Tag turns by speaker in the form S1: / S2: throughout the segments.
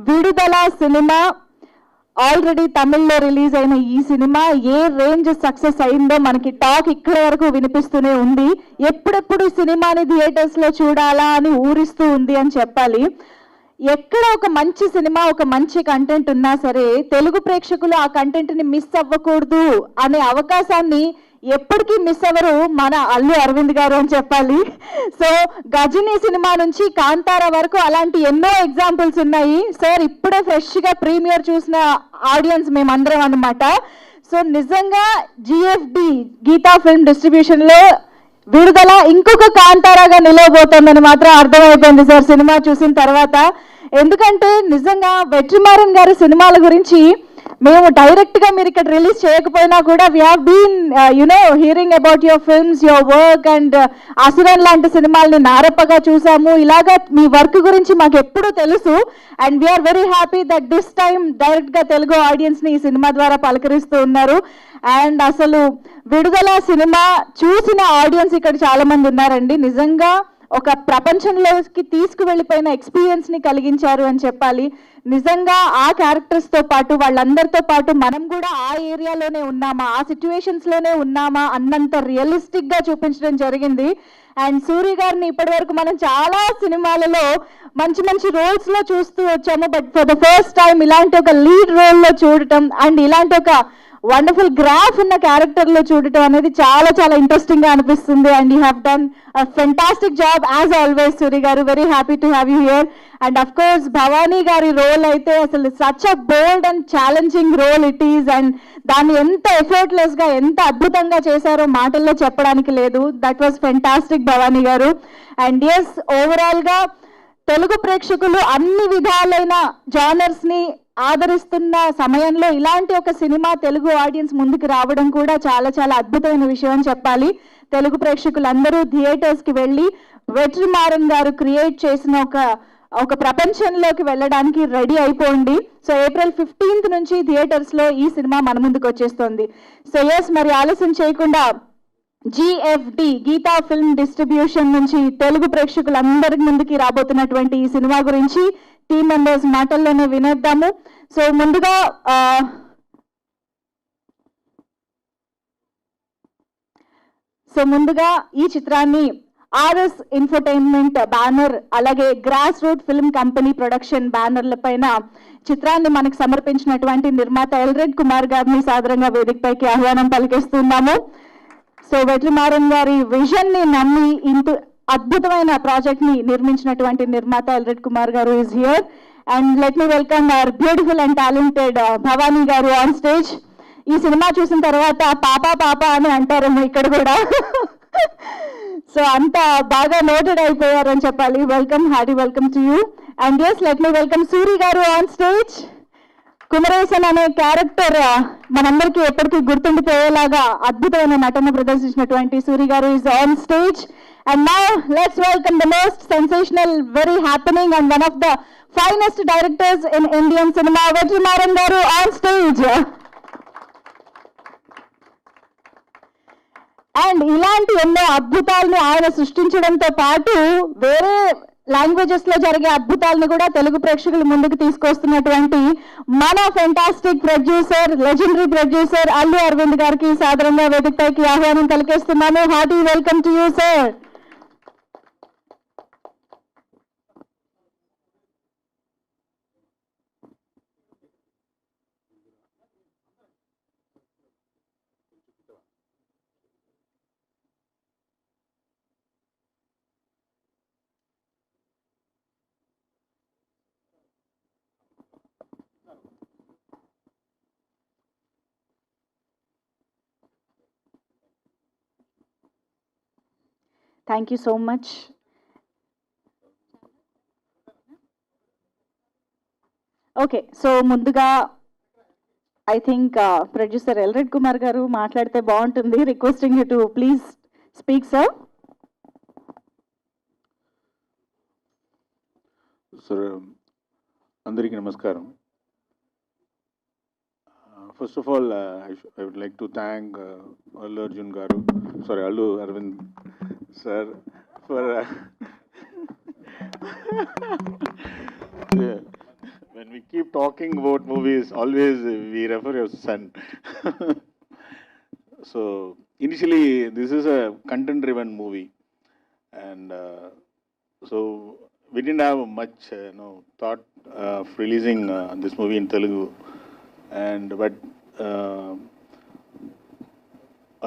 S1: విడుదల cinema already తమిళ్లో release అయిన ఈ సినిమా ఏ రేంజ్ సక్సెస్ అయిందో మనకి టాక్ ఇక్కడ వరకు వినిపిస్తూనే ఉంది. ఎప్పుడెప్పుడు సినిమాని థియేటర్స్లో చూడాలా అని ఊరిస్తూ ఉంది అని చెప్పాలి. ఎక్కడ ఒక మంచి సినిమా, ఒక మంచి కంటెంట్ ఉన్నా సరే తెలుగు ప్రేక్షకులు ఆ కంటెంట్ని మిస్ అవ్వకూడదు అనే అవకాశాన్ని ఎప్పటికీ మిస్ అవ్వరు మన అల్లు అరవింద్ గారు అని చెప్పాలి. సో గజనీ సినిమా నుంచి కాంతారా వరకు అలాంటి ఎన్నో ఎగ్జాంపుల్స్ ఉన్నాయి. సార్ ఇప్పుడే ఫ్రెష్గా ప్రీమియర్ చూసిన ఆడియన్స్ మేమందరం అనమాట. సో నిజంగా జిఎఫ్డి గీతా ఫిల్మ్ డిస్ట్రిబ్యూషన్లో విడుదల ఇంకొక కాంతారాగా నిలవబోతోందని మాత్రం అర్థమైపోయింది సార్ సినిమా చూసిన తర్వాత. ఎందుకంటే నిజంగా వెట్రిమారన్ గారి సినిమాల గురించి మేము డైరెక్ట్గా మీరు ఇక్కడ రిలీజ్ చేయకపోయినా కూడా we have been hearing about your films, your work and Asuran లాంటి సినిమాల్ని నారప్పగా చూసాము. ఇలాగా మీ వర్క్ గురించి మాకు ఎప్పుడూ తెలుసు. And we are very happy that this time డైరెక్ట్గా తెలుగు ఆడియన్స్ని ఈ సినిమా ద్వారా పలకరిస్తూ ఉన్నారు. అండ్ అసలు విడుదల సినిమా చూసిన ఆడియన్స్ ఇక్కడ చాలా మంది ఉన్నారండి. నిజంగా ఒక ప్రపంచంలోకి తీసుకువెళ్ళిపోయిన ఎక్స్పీరియన్స్ని కలిగించారు అని చెప్పాలి. నిజంగా ఆ క్యారెక్టర్స్తో పాటు వాళ్ళందరితో పాటు మనం కూడా ఆ ఏరియాలోనే ఉన్నామా, ఆ సిచ్యువేషన్స్లోనే ఉన్నామా అన్నంత రియలిస్టిక్గా చూపించడం జరిగింది. అండ్ సూరి గారిని ఇప్పటి వరకు మనం చాలా సినిమాలలో మంచి మంచి రోల్స్లో చూస్తూ వచ్చాము. But for the first time ఇలాంటి ఒక లీడ్ రోల్లో చూడటం అండ్ ఇలాంటి ఒక వండర్ఫుల్ గ్రాఫ్ ఉన్న క్యారెక్టర్లో చూడటం అనేది చాలా చాలా ఇంట్రెస్టింగ్గా అనిపిస్తుంది. And you have done a fantastic job as always Suri గారు. Very happy to have you here. And of course Bhavani గారి రోల్ అయితే అసలు such a bold and challenging role it is. And దాన్ని ఎంత ఎఫర్ట్లెస్గా ఎంత అద్భుతంగా చేశారో మాటల్లో చెప్పడానికి లేదు. దట్ వాజ్ ఫెంటాస్టిక్ భవానీ గారు. అండ్ ఎస్, ఓవరాల్గా తెలుగు ప్రేక్షకులు అన్ని విధాలైన జానర్స్ని ఆదరిస్తున్న సమయంలో ఇలాంటి ఒక సినిమా తెలుగు ఆడియన్స్ ముందుకు రావడం కూడా చాలా చాలా అద్భుతమైన విషయం అని చెప్పాలి. తెలుగు ప్రేక్షకులందరూ థియేటర్స్కి వెళ్ళి వెట్రిమారన్ గారు క్రియేట్ చేసిన ఒక ప్రపంచంలోకి వెళ్ళడానికి రెడీ అయిపోండి. సో April 15th నుంచి థియేటర్స్లో ఈ సినిమా మన ముందుకు వచ్చేస్తుంది. సో ఎస్, మరి ఆలస్యం చేయకుండా జిఎఫ్డి గీతా ఫిల్మ్ డిస్ట్రిబ్యూషన్ నుంచి తెలుగు ప్రేక్షకులందరి ముందుకి రాబోతున్నటువంటి ఈ సినిమా గురించి టీమ్ మెంబర్స్ మాటల్లోనే వినేద్దాము. సో ముందుగా ఈ చిత్రాన్ని ఆర్ఎస్ ఇన్ఫోటైన్మెంట్ బ్యానర్ అలాగే grass root film company production బ్యానర్ల పైన చిత్రాన్ని మనకు సమర్పించినటువంటి నిర్మాత ఎల్రెడ్ కుమార్ గారిని సాదరంగా వేదికపైకి ఆహ్వానం పలికిస్తున్నాము. సో వెట్రిమారన్ గారి విజన్ ని నమ్మి ఇంత అద్భుతమైన ప్రాజెక్ట్ ని నిర్మించినటువంటి నిర్మాత ఎల్రెడ్ కుమార్ గారు is here. And let me welcome our beautiful and talented Bhavani గారు ఆన్ స్టేజ్. ఈ సినిమా చూసిన తర్వాత పాప అని అంటారేమో ఇక్కడ కూడా. సో అంత బాగా నోటెడ్ అయిపోయారని చెప్పాలి. Welcome, hearty welcome to you. And yes, let me welcome Suri garu on stage. కుమరేశన్ అనే క్యారెక్టర్ మనందరికీ ఎప్పటికీ గుర్తుండిపోయేలాగా అద్భుతమైన నటన ప్రదర్శించినటువంటి సూరి గారు is on stage. And now let's welcome the most sensational, very happening and one of the finest directors in Indian cinema, VetriMaaran garu on stage. And ఇలాంటి ఎన్నో అద్భుతాలను ఆయన సృష్టించడంతో పాటు వేరే లాంగ్వేజెస్ లో జరిగే అద్భుతాలను కూడా తెలుగు ప్రేక్షకుల ముందుకు తీసుకొస్తున్నటువంటి మన fantastic producer, legendary producer Allu Aravind గారికి సాదరంగా వేదికపైకి ఆహ్వానం పలికిస్తున్నాను. Hearty welcome to you sir. Thank you so much. Okay, so ముందుగా I think producer Elred Kumar గారు మాట్లాడితే బాగుంటుంది. Requesting you to please speak sir.
S2: Sir అందరికీ నమస్కారం. First of all, I would like to thank Allu Arvind sir for when we we keep talking about movies, always we refer your son. So initially, this is a content-driven movie, and so we didn't have much, thought of releasing this movie in Telugu, but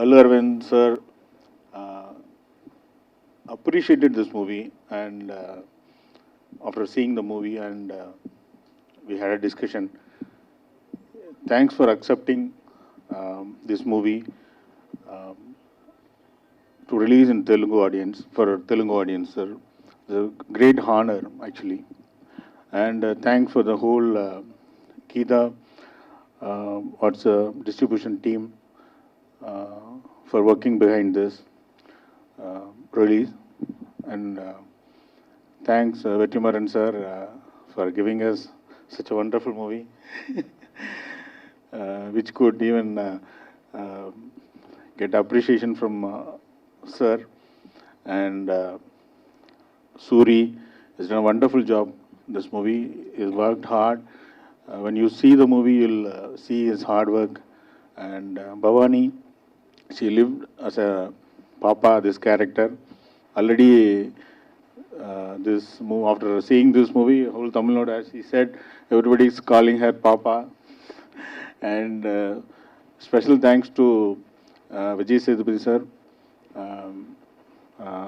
S2: Allu Arvind sir appreciated this movie, and after seeing the movie, and we had a discussion. Thanks for accepting this movie to release in Telugu audience, for Telugu audience, sir. It's a great honor, actually. And thanks for the whole Kita, what's the distribution team, for working behind this release. And thanks, VetriMaaran sir, for giving us such a wonderful movie, which could even get appreciation from sir. And Soori has done a wonderful job. This movie is worked hard. When you see the movie, you'll see his hard work. And Bhavani, she lived as a Papa, this character. Already, after seeing this movie, whole Tamil Nadu, as he said, everybody is calling her Papa. And special thanks to VijaySethupathi sir,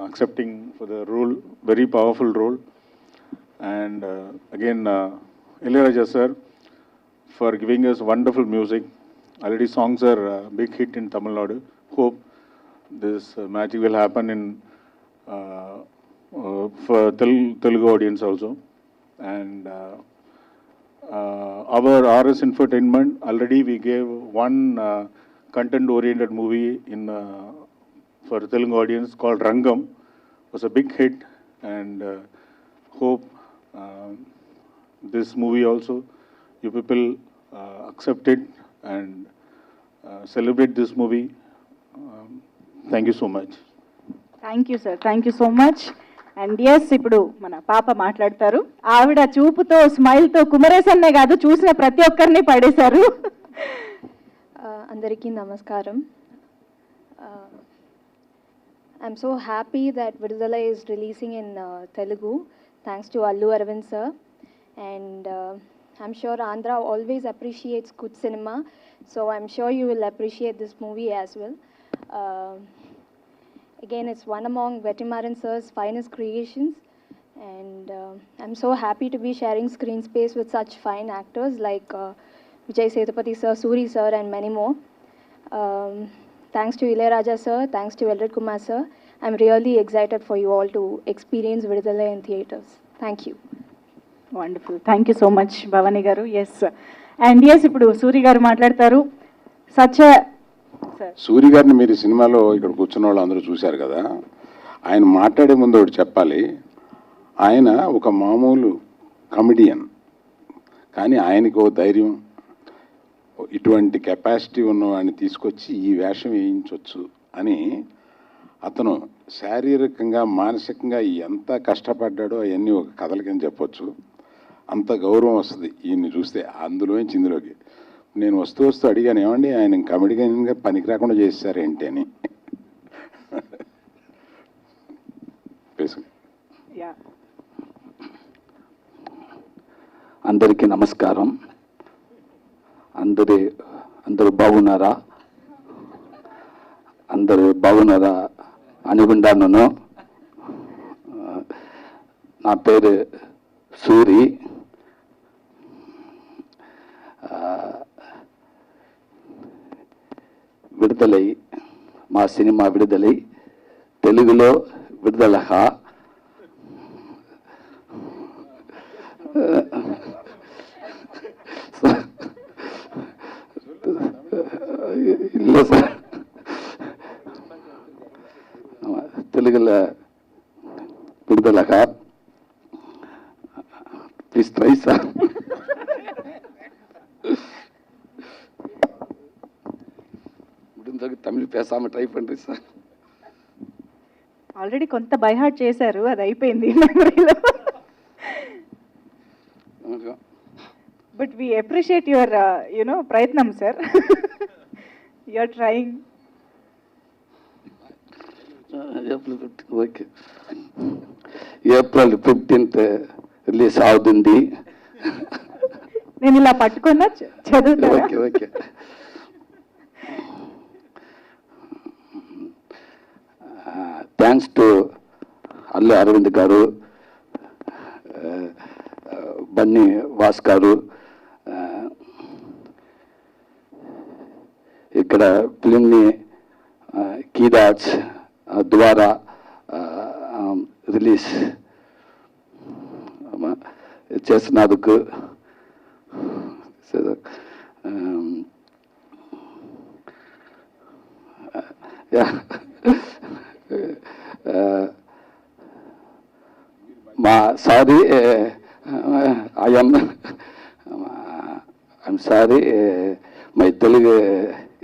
S2: accepting for the role, very powerful role. And again, Ilaiyaraaja sir, for giving us wonderful music. Already songs are big hit in Tamil Nadu. Hope this magic will happen in for Telugu audience also. And our RS Entertainment, already we gave one content-oriented movie in for Telugu audience called Rangam. It was a big hit, and hope this movie also, you people accept it and celebrate this movie. Thank you so much.
S1: Thank you sir, thank you so much. And yes, ఇప్పుడు మన పాప మాట్లాడతారు. ఆవిడ చూపుతో, స్మైల్తో కుమరేసన్నే కాదు, చూసిన ప్రతి ఒక్కరిని పడేశారు.
S3: అందరికీ నమస్కారం. I'm so happy that Vidudhala is releasing in Telugu, thanks to Allu Arvind sir. And I'm sure Andhra always appreciates good cinema, so I'm sure you will appreciate this movie as well. Again, it's one among VetriMaaran sir's finest creations, and I'm so happy to be sharing screen space with such fine actors like VijaySethupathi sir, Soori sir, and many more. Thanks to Ilaiyaraaja sir, thanks to Eldred Kumar sir. I'm really excited for you all to experience Vidudhala in theatres. Thank you.
S1: Wonderful, thank you so much Bhavani గారు. Yes, and yes, ఇప్పుడు సూరి గారు మాట్లాడతారు.
S4: సూరి గారిని మీరు సినిమాలో ఇక్కడ కూర్చున్న వాళ్ళు అందరూ చూశారు కదా. ఆయన మాట్లాడే ముందు ఒకటి చెప్పాలి. ఆయన ఒక మామూలు కమెడియన్, కానీ ఆయనకు ఓ ధైర్యం, ఇటువంటి కెపాసిటీ ఉన్నవాడిని తీసుకొచ్చి ఈ వేషం వేయించవచ్చు అని అతను శారీరకంగా మానసికంగా ఎంత కష్టపడ్డాడో అవన్నీ ఒక కథలకని చెప్పొచ్చు. అంత గౌరవం వస్తుంది ఈయన్ని చూస్తే, అందులోంచి ఇందులోకి. నేను వస్తూ అడిగాను, ఏమండి ఆయన కమెడియన్గా పనికి రాకుండా చేశారేంటి అని.
S5: అందరికీ నమస్కారం. అందరూ బాగున్నారా? అందరూ బాగున్నారా అనుకుంటాను. నా పేరు సూరి. విడుదలై, మా సినిమా విడుదలై, తెలుగులో విడుదల. இல்லை சார், తెలుగుల విడుదలగా ப்ளீஸ் ட்ரை சார். முடிஞ்ச தமிழ் பேசாமல் ட்ரை பண்ணுறேன் సార్.
S1: ఆల్రెడీ కొంత బైహార్ట్ చేశారు, అది అయిపోయింది మెమరీలో. But we appreciate your, prayatnam, sir. You're trying.
S5: Okay April 15th release అవుతుంది.
S1: నేను ఇలా పట్టుకున్నా చదువుతారా?
S5: Okay okay thanks to Allu Aravind garu, Bunny was గారు, ఇక్కడ ఫిలింని కీదాట్స్ ద్వారా రిలీజ్ చేసినందుకు మా sorry I'm sorry my Telugu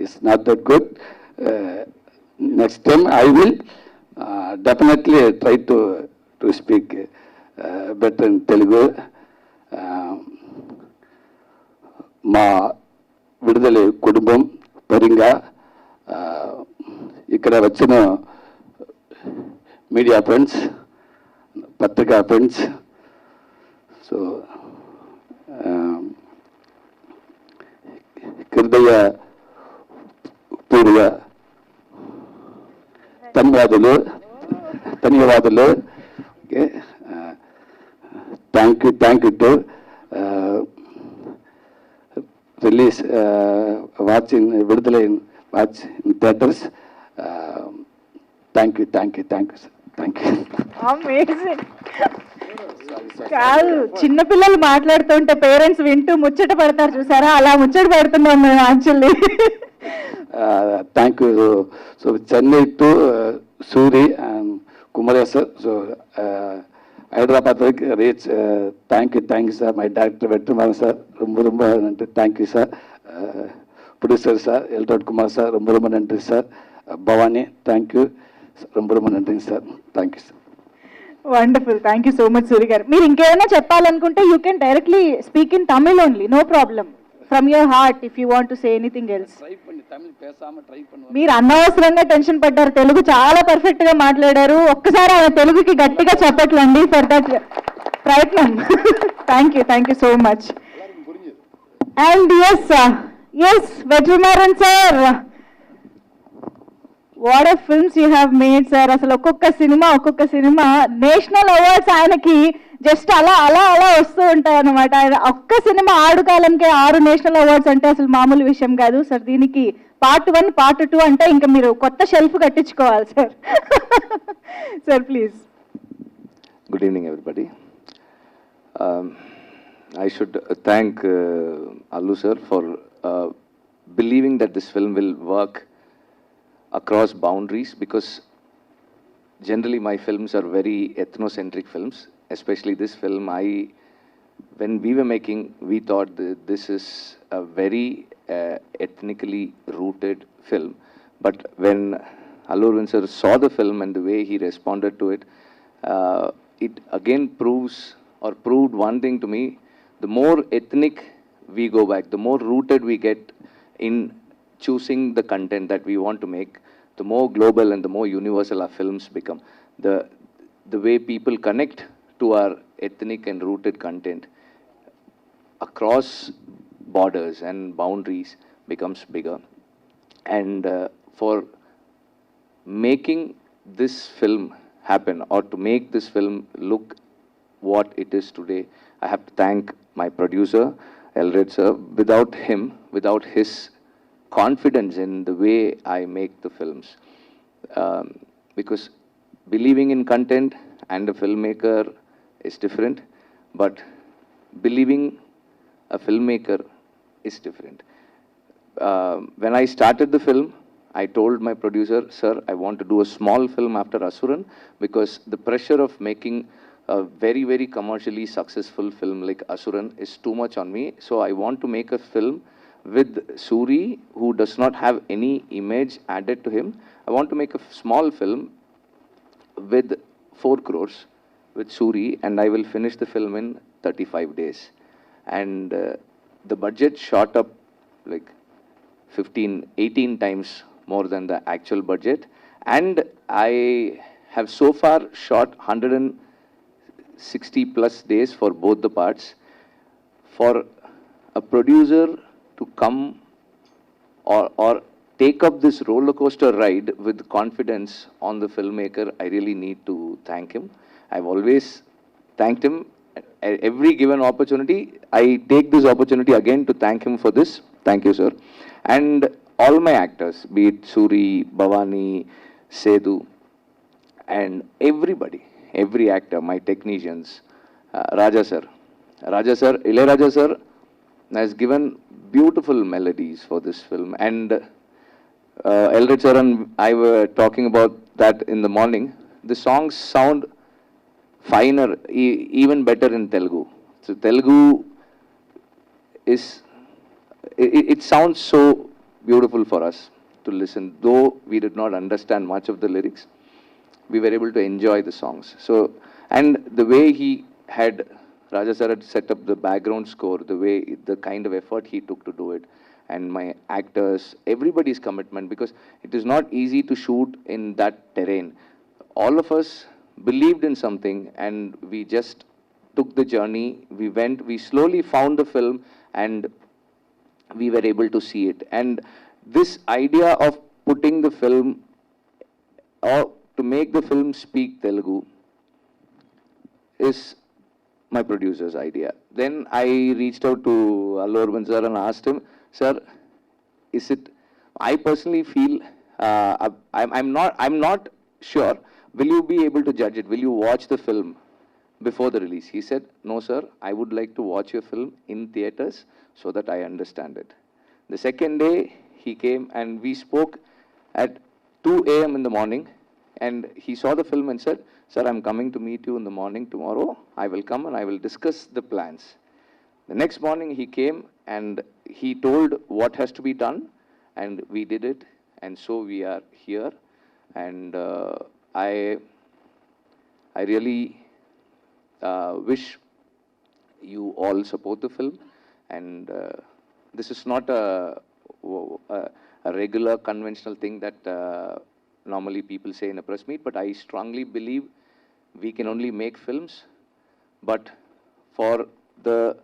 S5: is not that good. Next time I will definitely try to speak better in Telugu. మా విడుదల కుటుంబం పరంగా ఇక్కడ వచ్చిన మీడియా ఫ్రెండ్స్, పత్రికా ఫ్రెండ్స్, సో హృదయ పూర్వ ధన్యవాదాలు. Okay, thank you to release watching విడుదల watch in theatres. Thank you sir, thank you.
S1: Amazing. కాదు, చిన్నపిల్లలు మాట్లాడుతుంటే పేరెంట్స్ వింటూ ముచ్చట పడతారు చూసారా, అలా ముచ్చట పడుతున్నాం మేము actually.
S5: Thank you. So Chennai to Suri and Kumar sir. So Hyderabad వరకు reach. Thank you sir. My director Vetrimaaran sir, ரொம்ப நன்றி. Thank you sir. Producer sir Elred Kumar sir, ரொம்ப நன்றி సార్. భవానీ, థ్యాంక్ యూ, ரொம்ப நன்றி sir. Thank you sir.
S1: Wonderful. Thank you so much Suri గారు. మీరు ఇంకేమైనా చెప్పాలనుకుంటే you can directly speak in Tamil only, no problem. From your heart if you want to say anything else. మీరు అనవసరంగా టెన్షన్ పడ్డారు, తెలుగు చాలా పర్ఫెక్ట్ గా మాట్లాడారు. ఒక్కసారి ఆయన తెలుగుకి గట్టిగా చెప్పట్లండి ఫర్ దట్ ప్రయత్నం. Thank you so much. And yes Vetrimaaran sir, what of films you have made sir. అసలు ఒక్కొక్క సినిమా నేషనల్ అవార్డ్స్ ఆయనకి జస్ట్ అలా వస్తూ ఉంటాయి అన్నమాట. ఆయన ఒక్క సినిమా 6 కాలంకే 6 నేషనల్ అవార్డ్స్ అంటే అసలు మామూలు విషయం కాదు సార్. దీనికి Part 1, Part 2 అంటే ఇంకా మీరు కొత్త షెల్ఫ్ కట్టించుకోవాలి sir. Sir please.
S6: Good evening, everybody. I should thank Allu sir for believing that this film will work across boundaries, because generally my films are very ethnocentric films, especially this film. When we were making, we thought that this is a very ethnically rooted film. But when Allu Arvind sir saw the film and the way he responded to it, it again proved one thing to me: the more ethnic we go back, the more rooted we get in choosing the content that we want to make, the more global and the more universal our films become. The way people connect to our ethnic and rooted content across borders and boundaries becomes bigger. And for making this film happen, or to make this film look what it is today, I have to thank my producer, Elred sir. Without him, without his confidence in the way I make the films, because believing in content and a filmmaker is different, but believing a filmmaker is different. When I started the film, I told my producer, sir, I want to do a small film after Asuran, because the pressure of making a very, very commercially successful film like Asuran is too much on me. So I want to make a film with Soori, who does not have any image added to him. I want to make a small film with 4 crores with Soori, and I will finish the film in 35 days. And the budget shot up like 15, 18 times more than the actual budget. And I have so far shot 160 plus days for both the parts. For a producer to come or take up this roller coaster ride with confidence on the filmmaker, I really need to thank him. I've always thanked him at every given opportunity. I take this opportunity again to thank him for this. Thank you, sir. And all my actors, be it Soori, Bhavani, Sethu, and everybody, every actor, my technicians, Raja sir, Ilaiyaraaja sir has given beautiful melodies for this film. And Eldred sir and I were talking about that in the morning. The songs sound finer, even better in Telugu. So Telugu is, it sounds so beautiful for us to listen. Though we did not understand much of the lyrics, we were able to enjoy the songs. So, and the way Raja sir had set up the background score, the kind of effort he took to do it, and my actors, everybody's commitment, because it is not easy to shoot in that terrain. All of us believed in something and we just took the journey. We went, we slowly found the film and we were able to see it. And this idea of putting the film, or to make the film speak Telugu, is my producer's idea. Then I reached out to Allu Arvind sir and asked him, sir, is it, I personally feel, I'm not sure, will you be able to judge it? Will you watch the film before the release? He said, no sir, I would like to watch your film in theaters so that I understand it. The second day he came and we spoke at 2 a.m. in the morning, and he saw the film and said, sir, I'm coming to meet you in the morning tomorrow. I will come and I will discuss the plans. The next morning he came and he told what has to be done, and we did it, and so we are here. And I really wish you all support the film. And this is not a regular conventional thing that normally people say in a press meet, but I strongly believe we can only make films, but for the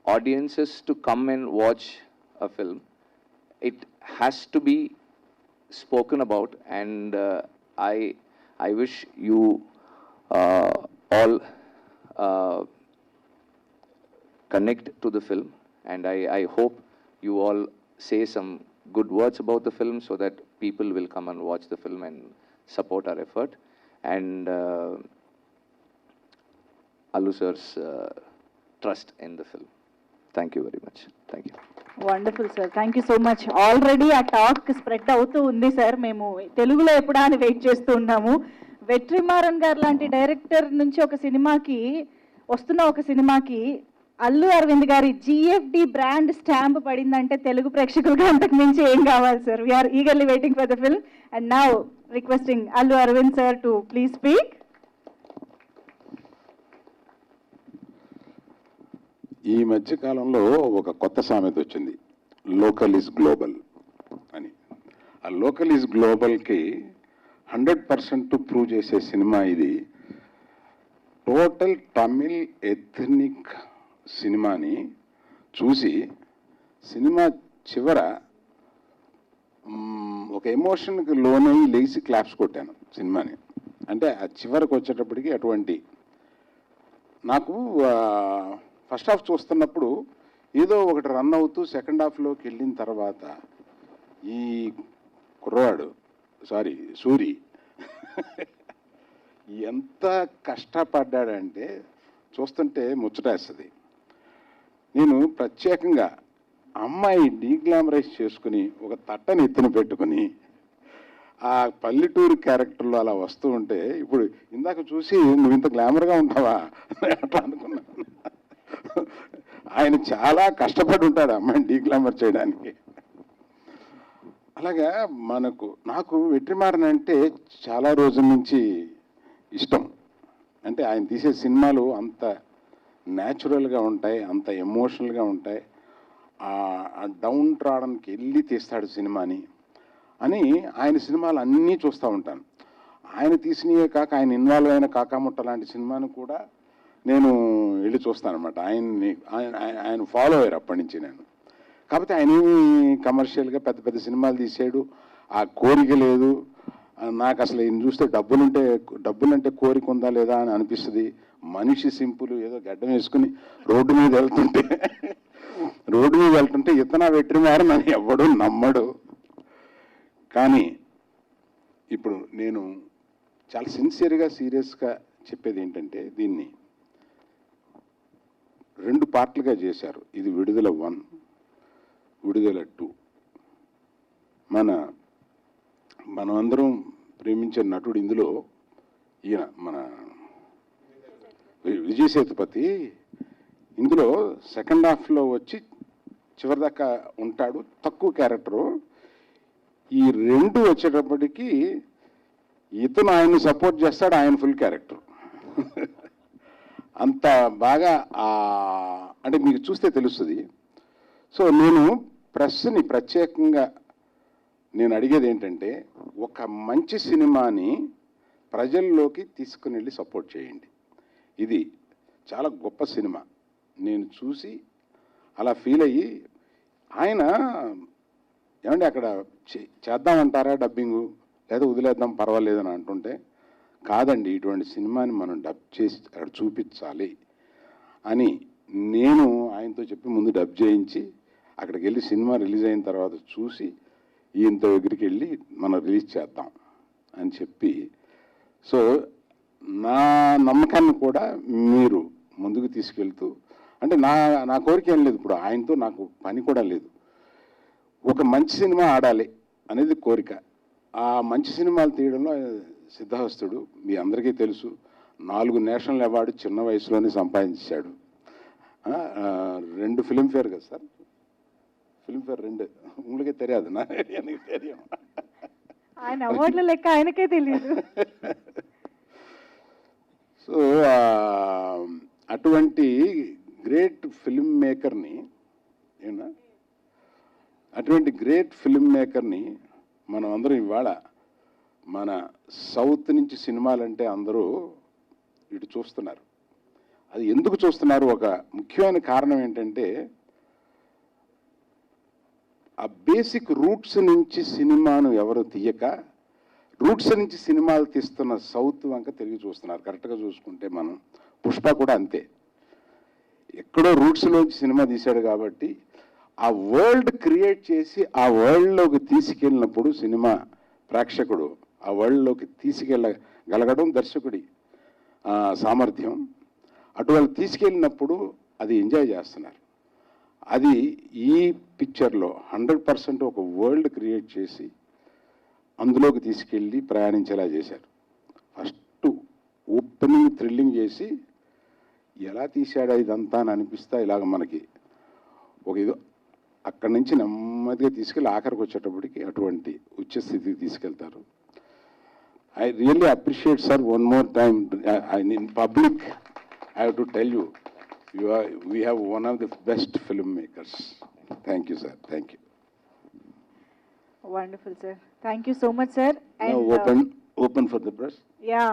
S6: audiences to come and watch a film, it has to be spoken about. And I wish you all connect to the film, and I hope you all say some good words about the film so that people will come and watch the film and support our effort. And Allu sir's trust in the film. Thank you very much. Thank you.
S1: Wonderful sir, thank you so much. Already ఆ talk spread అవుతూ ఉంది sir. మేము తెలుగులో ఎప్పుడా అని wait చేస్తూ ఉన్నాము. వెట్రిమారన్ గారు లాంటి డైరెక్టర్ నుంచి ఒక సినిమాకి అల్లు అరవింద్ గారి జిఎఫ్డి బ్రాండ్ స్టాంప్ పడిందంటే తెలుగు ప్రేక్షకులుగా అంతకు మించి ఏం కావాలి sir? We are eagerly waiting for the film. And now requesting Allu Aravind sir to please speak.
S4: ఈ మధ్య కాలంలో ఒక కొత్త సామెత వచ్చింది, లోకల్ ఈజ్ గ్లోబల్ అని. ఆ లోకల్ ఈజ్ గ్లోబల్కి 100% ప్రూవ్ చేసే సినిమా ఇది. టోటల్ తమిళ్ ఎథ్నిక్ సినిమాని చూసి సినిమా చివర ఒక ఎమోషన్కి లోనై లేచి క్లాప్స్ కొట్టాను సినిమాని. అంటే ఆ చివరికి వచ్చేటప్పటికి అటువంటి నాకు ఫస్ట్ హాఫ్ చూస్తున్నప్పుడు ఏదో ఒకటి రన్ అవుతూ సెకండ్ హాఫ్లోకి వెళ్ళిన తర్వాత ఈ కుర్రవాడు సూరి ఎంత కష్టపడ్డాడంటే చూస్తుంటే ముచ్చటేస్తుంది. నేను ప్రత్యేకంగా అమ్మాయి డీగ్లామరైజ్ చేసుకుని ఒక తట్టని ఎత్తున పెట్టుకుని ఆ పల్లెటూరు క్యారెక్టర్లో అలా వస్తూ ఉంటే, ఇప్పుడు ఇందాక చూసి నువ్వు ఇంత గ్లామర్గా ఉంటావా అట్లా అనుకున్నాను. ఆయన చాలా కష్టపడి ఉంటాడు అమ్మాయిని డీగ్లామర్ చేయడానికి. అలాగా నాకు వెట్రిమారన్ అంటే చాలా రోజుల నుంచి ఇష్టం. అంటే ఆయన తీసే సినిమాలు అంత న్యాచురల్గా ఉంటాయి, అంత ఎమోషనల్గా ఉంటాయి. డౌన్ ట్రాడన్కి వెళ్ళి తీస్తాడు సినిమాని అని ఆయన సినిమాలు అన్నీ చూస్తూ ఉంటాను. ఆయన తీసినవే కాక ఆయన ఇన్వాల్వ్ అయిన కాకాముట్ట లాంటి సినిమాను కూడా నేను వెళ్ళి చూస్తాను అనమాట. ఆయన ఫాలో అయ్యారు అప్పటి నుంచి నేను. కాకపోతే ఆయన కమర్షియల్గా పెద్ద పెద్ద సినిమాలు తీసాడు, ఆ కోరిక లేదు నాకు. అసలు ఈయన చూస్తే డబ్బులంటే కోరిక ఉందా లేదా అని అనిపిస్తుంది. మనిషి సింపుల్, ఏదో గడ్డం వేసుకుని రోడ్డు మీద వెళ్తుంటే ఇతన వెట్రిమారన్ అని ఎవడు నమ్మడు. కానీ ఇప్పుడు నేను చాలా సిన్సియర్గా సీరియస్గా చెప్పేది ఏంటంటే, దీన్ని 2 పార్ట్లుగా చేశారు. ఇది విడుదల 1, విడుదల 2. మనమందరం ప్రేమించే నటుడు ఇందులో ఈయన మన విజయసేతుపతి ఇందులో సెకండ్ హాఫ్లో వచ్చి చివరిదాకా ఉంటాడు, తక్కువ క్యారెక్టరు. ఈ 2 వచ్చేటప్పటికి ఇతను ఆయన్ని సపోర్ట్ చేస్తాడు, ఆయన ఫుల్ క్యారెక్టర్. అంత బాగా అంటే మీకు చూస్తే తెలుస్తుంది. సో నేను ప్రెస్ని ప్రత్యేకంగా నేను అడిగేది ఏంటంటే, ఒక మంచి సినిమాని ప్రజల్లోకి తీసుకుని వెళ్ళి సపోర్ట్ చేయండి. ఇది చాలా గొప్ప సినిమా. నేను చూసి అలా ఫీల్ అయ్యి, ఆయన ఏమంటే అక్కడ చేద్దామంటారా డబ్బింగు, లేదా వదిలేద్దాం పర్వాలేదు అని అంటుంటే, కాదండి ఇటువంటి సినిమాని మనం డబ్ చేసి అక్కడ చూపించాలి అని నేను ఆయనతో చెప్పి ముందు డబ్ చేయించి అక్కడికి వెళ్ళి సినిమా రిలీజ్ అయిన తర్వాత చూసి ఈయనతో దగ్గరికి వెళ్ళి మనం రిలీజ్ చేద్దాం అని చెప్పి, సో నా నమ్మకాన్ని కూడా మీరు ముందుకు తీసుకెళ్తూ, అంటే నా కోరిక ఏం లేదు, ఇప్పుడు ఆయనతో నాకు పని కూడా లేదు, ఒక మంచి సినిమా ఆడాలి అనేది కోరిక. ఆ మంచి సినిమాలు తీయడంలో సిద్ధహస్తుడు. మీ అందరికీ తెలుసు, 4 నేషనల్ అవార్డు చిన్న వయసులోనే సంపాదించాడు. 2 ఫిల్మ్ఫేర్ కదా సార్, ఫిల్మ్ఫేర్ 2 ఉங்களுకే తెలియదు, నాకు తెలియదు.
S1: ఆయన అవార్డుల లెక్క ఆయనకే తెలియదు.
S4: సో అటువంటి గ్రేట్ ఫిల్మ్ మేకర్ని మనం అందరం ఇవాళ మన సౌత్ నుంచి సినిమాలంటే అందరూ ఇటు చూస్తున్నారు. అది ఎందుకు చూస్తున్నారు? ఒక ముఖ్యమైన కారణం ఏంటంటే, ఆ బేసిక్ రూట్స్ నుంచి సినిమాను ఎవరు తీయక, రూట్స్ నుంచి సినిమాలు తీస్తున్న సౌత్ వంక తిరిగి చూస్తున్నారు. కరెక్ట్గా చూసుకుంటే మనం పుష్ప కూడా అంతే, ఎక్కడో రూట్స్లోంచి సినిమా తీశాడు కాబట్టి ఆ వరల్డ్ క్రియేట్ చేసి ఆ వరల్డ్లోకి తీసుకెళ్ళినప్పుడు సినిమా ప్రేక్షకుడు ఆ వరల్డ్లోకి తీసుకెళ్ళగలగడం దర్శకుడి సామర్థ్యం. అటువంటి తీసుకెళ్ళినప్పుడు అది ఎంజాయ్ చేస్తున్నారు. అది ఈ పిక్చర్లో 100% ఒక వరల్డ్ క్రియేట్ చేసి అందులోకి తీసుకెళ్ళి ప్రయాణించేలా చేశారు. ఫస్ట్ ఓపెనింగ్ థ్రిల్లింగ్ చేసి ఎలా తీశాడా ఇదంతా అని అనిపిస్తా, ఇలాగ మనకి ఒక ఇది అక్కడి నుంచి నెమ్మదిగా తీసుకెళ్ళి ఆఖరికి వచ్చేటప్పటికి అటువంటి ఉచ్చ స్థితికి తీసుకెళ్తారు. I really appreciate sir, one more time in public I have to tell you, we have one of the best filmmakers. Thank you, sir. Thank you.
S1: Wonderful, sir. Thank you so much, sir.
S4: Now open for the press.
S1: Yeah.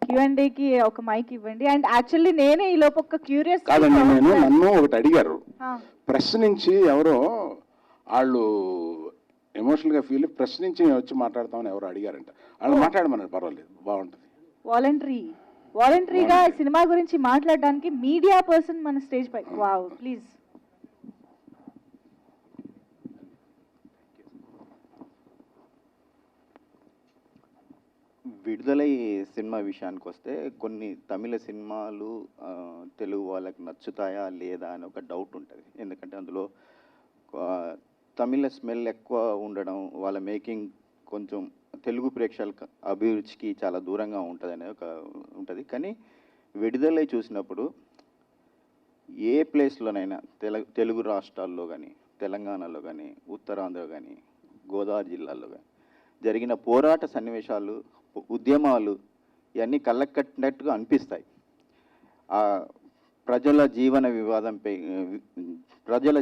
S1: Q&A కి ఒక mic ఇవ్వండి. And actually నేనే ఈ లోపు ఒక curious
S4: కాదండి, నన్ను ఒకటి అడిగారు ప్రెస్ నుంచి, ఎవరో వాళ్ళు ఎమోషనల్గా ఫీల్, ప్రెస్ నుంచి మేము వచ్చి మాట్లాడతామని ఎవరు అడిగారంట. వాళ్ళు మాట్లాడమన్నారు, పర్వాలేదు, బాగుంటుంది.
S1: వాలంటరీగా సినిమా గురించి మాట్లాడడానికి మీడియా పర్సన్ మన స్టేజ్ పై. Wow, please.
S7: విడుదల సినిమా విషయానికి వస్తే, కొన్ని తమిళ సినిమాలు తెలుగు వాళ్ళకి నచ్చుతాయా లేదా అని ఒక డౌట్ ఉంటుంది. ఎందుకంటే అందులో తమిళ స్మెల్ ఎక్కువ ఉండడం, వాళ్ళ మేకింగ్ కొంచెం తెలుగు ప్రేక్షకుల అభిరుచికి చాలా దూరంగా ఉంటుంది అనేది ఒక ఉంటుంది. కానీ విడుదల చూసినప్పుడు ఏ ప్లేస్లోనైనా తెలుగు రాష్ట్రాల్లో కానీ, తెలంగాణలో కానీ, ఉత్తరాంధ్ర కానీ, గోదావరి జిల్లాలో కానీ జరిగిన పోరాట సన్నివేశాలు, ఉద్యమాలు ఇవన్నీ కళ్ళకు కట్టినట్టుగా అనిపిస్తాయి. ప్రజల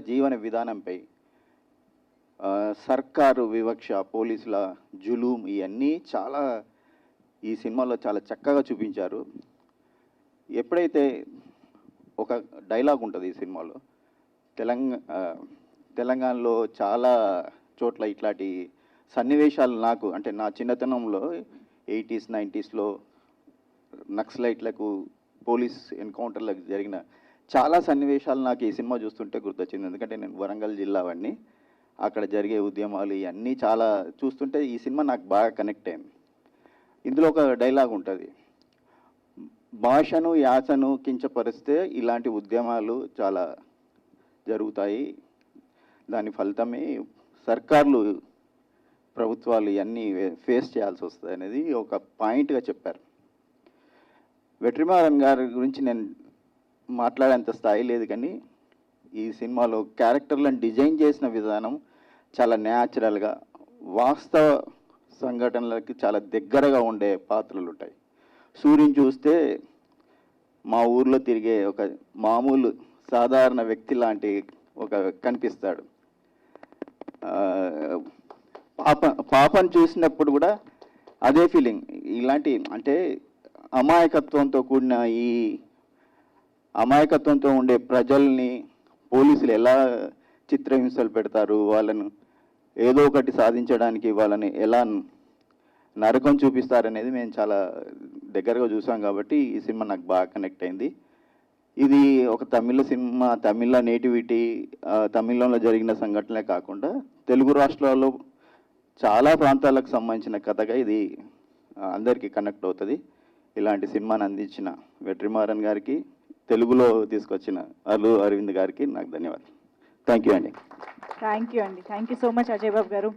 S7: జీవన విధానంపై సర్కారు వివక్ష, పోలీసుల జులూం ఇవన్నీ చాలా ఈ సినిమాలో చాలా చక్కగా చూపించారు. ఎప్పుడైతే ఒక డైలాగ్ ఉంటుంది ఈ సినిమాలో, తెలంగాణలో చాలా చోట్ల ఇట్లాంటి సన్నివేశాలు నాకు అంటే నా చిన్నతనంలో 80s 90sలో నక్సలైట్లకు పోలీస్ ఎన్కౌంటర్లకు జరిగిన చాలా సన్నివేశాలు నాకు ఈ సినిమా చూస్తుంటే గుర్తొచ్చింది. ఎందుకంటే నేను వరంగల్ జిల్లా వాడిని, అక్కడ జరిగే ఉద్యమాలు ఇవన్నీ చాలా చూస్తుంటే ఈ సినిమా నాకు బాగా కనెక్ట్ అయింది. ఇందులో ఒక డైలాగ్ ఉంటుంది, భాషను యాసను కించపరిస్తే ఇలాంటి ఉద్యమాలు చాలా జరుగుతాయి, దాని ఫలితమే సర్కార్లు ప్రభుత్వాలు ఇవన్నీ ఫేస్ చేయాల్సి వస్తుంది అనేది ఒక పాయింట్గా చెప్పారు. వెట్రిమారన్ గారి గురించి నేను మాట్లాడేంత స్థాయి లేదు, కానీ ఈ సినిమాలో క్యారెక్టర్లను డిజైన్ చేసిన విధానం చాలా న్యాచురల్గా, వాస్తవ సంఘటనలకి చాలా దగ్గరగా ఉండే పాత్రలు ఉంటాయి. సూర్యుని చూస్తే మా ఊర్లో తిరిగే ఒక మామూలు సాధారణ వ్యక్తి లాంటి ఒక కనిపిస్తాడు. పాపను చూసినప్పుడు కూడా అదే ఫీలింగ్. ఇలాంటి అంటే అమాయకత్వంతో కూడిన ఈ అమాయకత్వంతో ఉండే ప్రజల్ని పోలీసులు ఎలా చిత్రహింసలు పెడతారు, వాళ్ళను ఏదో ఒకటి సాధించడానికి వాళ్ళని ఎలా నరకం చూపిస్తారనేది మేము చాలా దగ్గరగా చూసాం. కాబట్టి ఈ సినిమా నాకు బాగా కనెక్ట్ అయింది. ఇది ఒక తమిళ సినిమా, తమిళ నేటివిటీ, తమిళంలో జరిగిన సంఘటనలే కాకుండా తెలుగు రాష్ట్రాల్లో చాలా ప్రాంతాలకు సంబంధించిన కథగా ఇది అందరికీ కనెక్ట్ అవుతుంది. ఇలాంటి సినిమాని అందించిన వెట్రిమారన్ గారికి, తెలుగులో తీసుకొచ్చిన అల్లు అరవింద్ గారికి నాకు ధన్యవాదాలు. థ్యాంక్ యూ అండి.
S1: Thank you so much Ajay Babu గారు.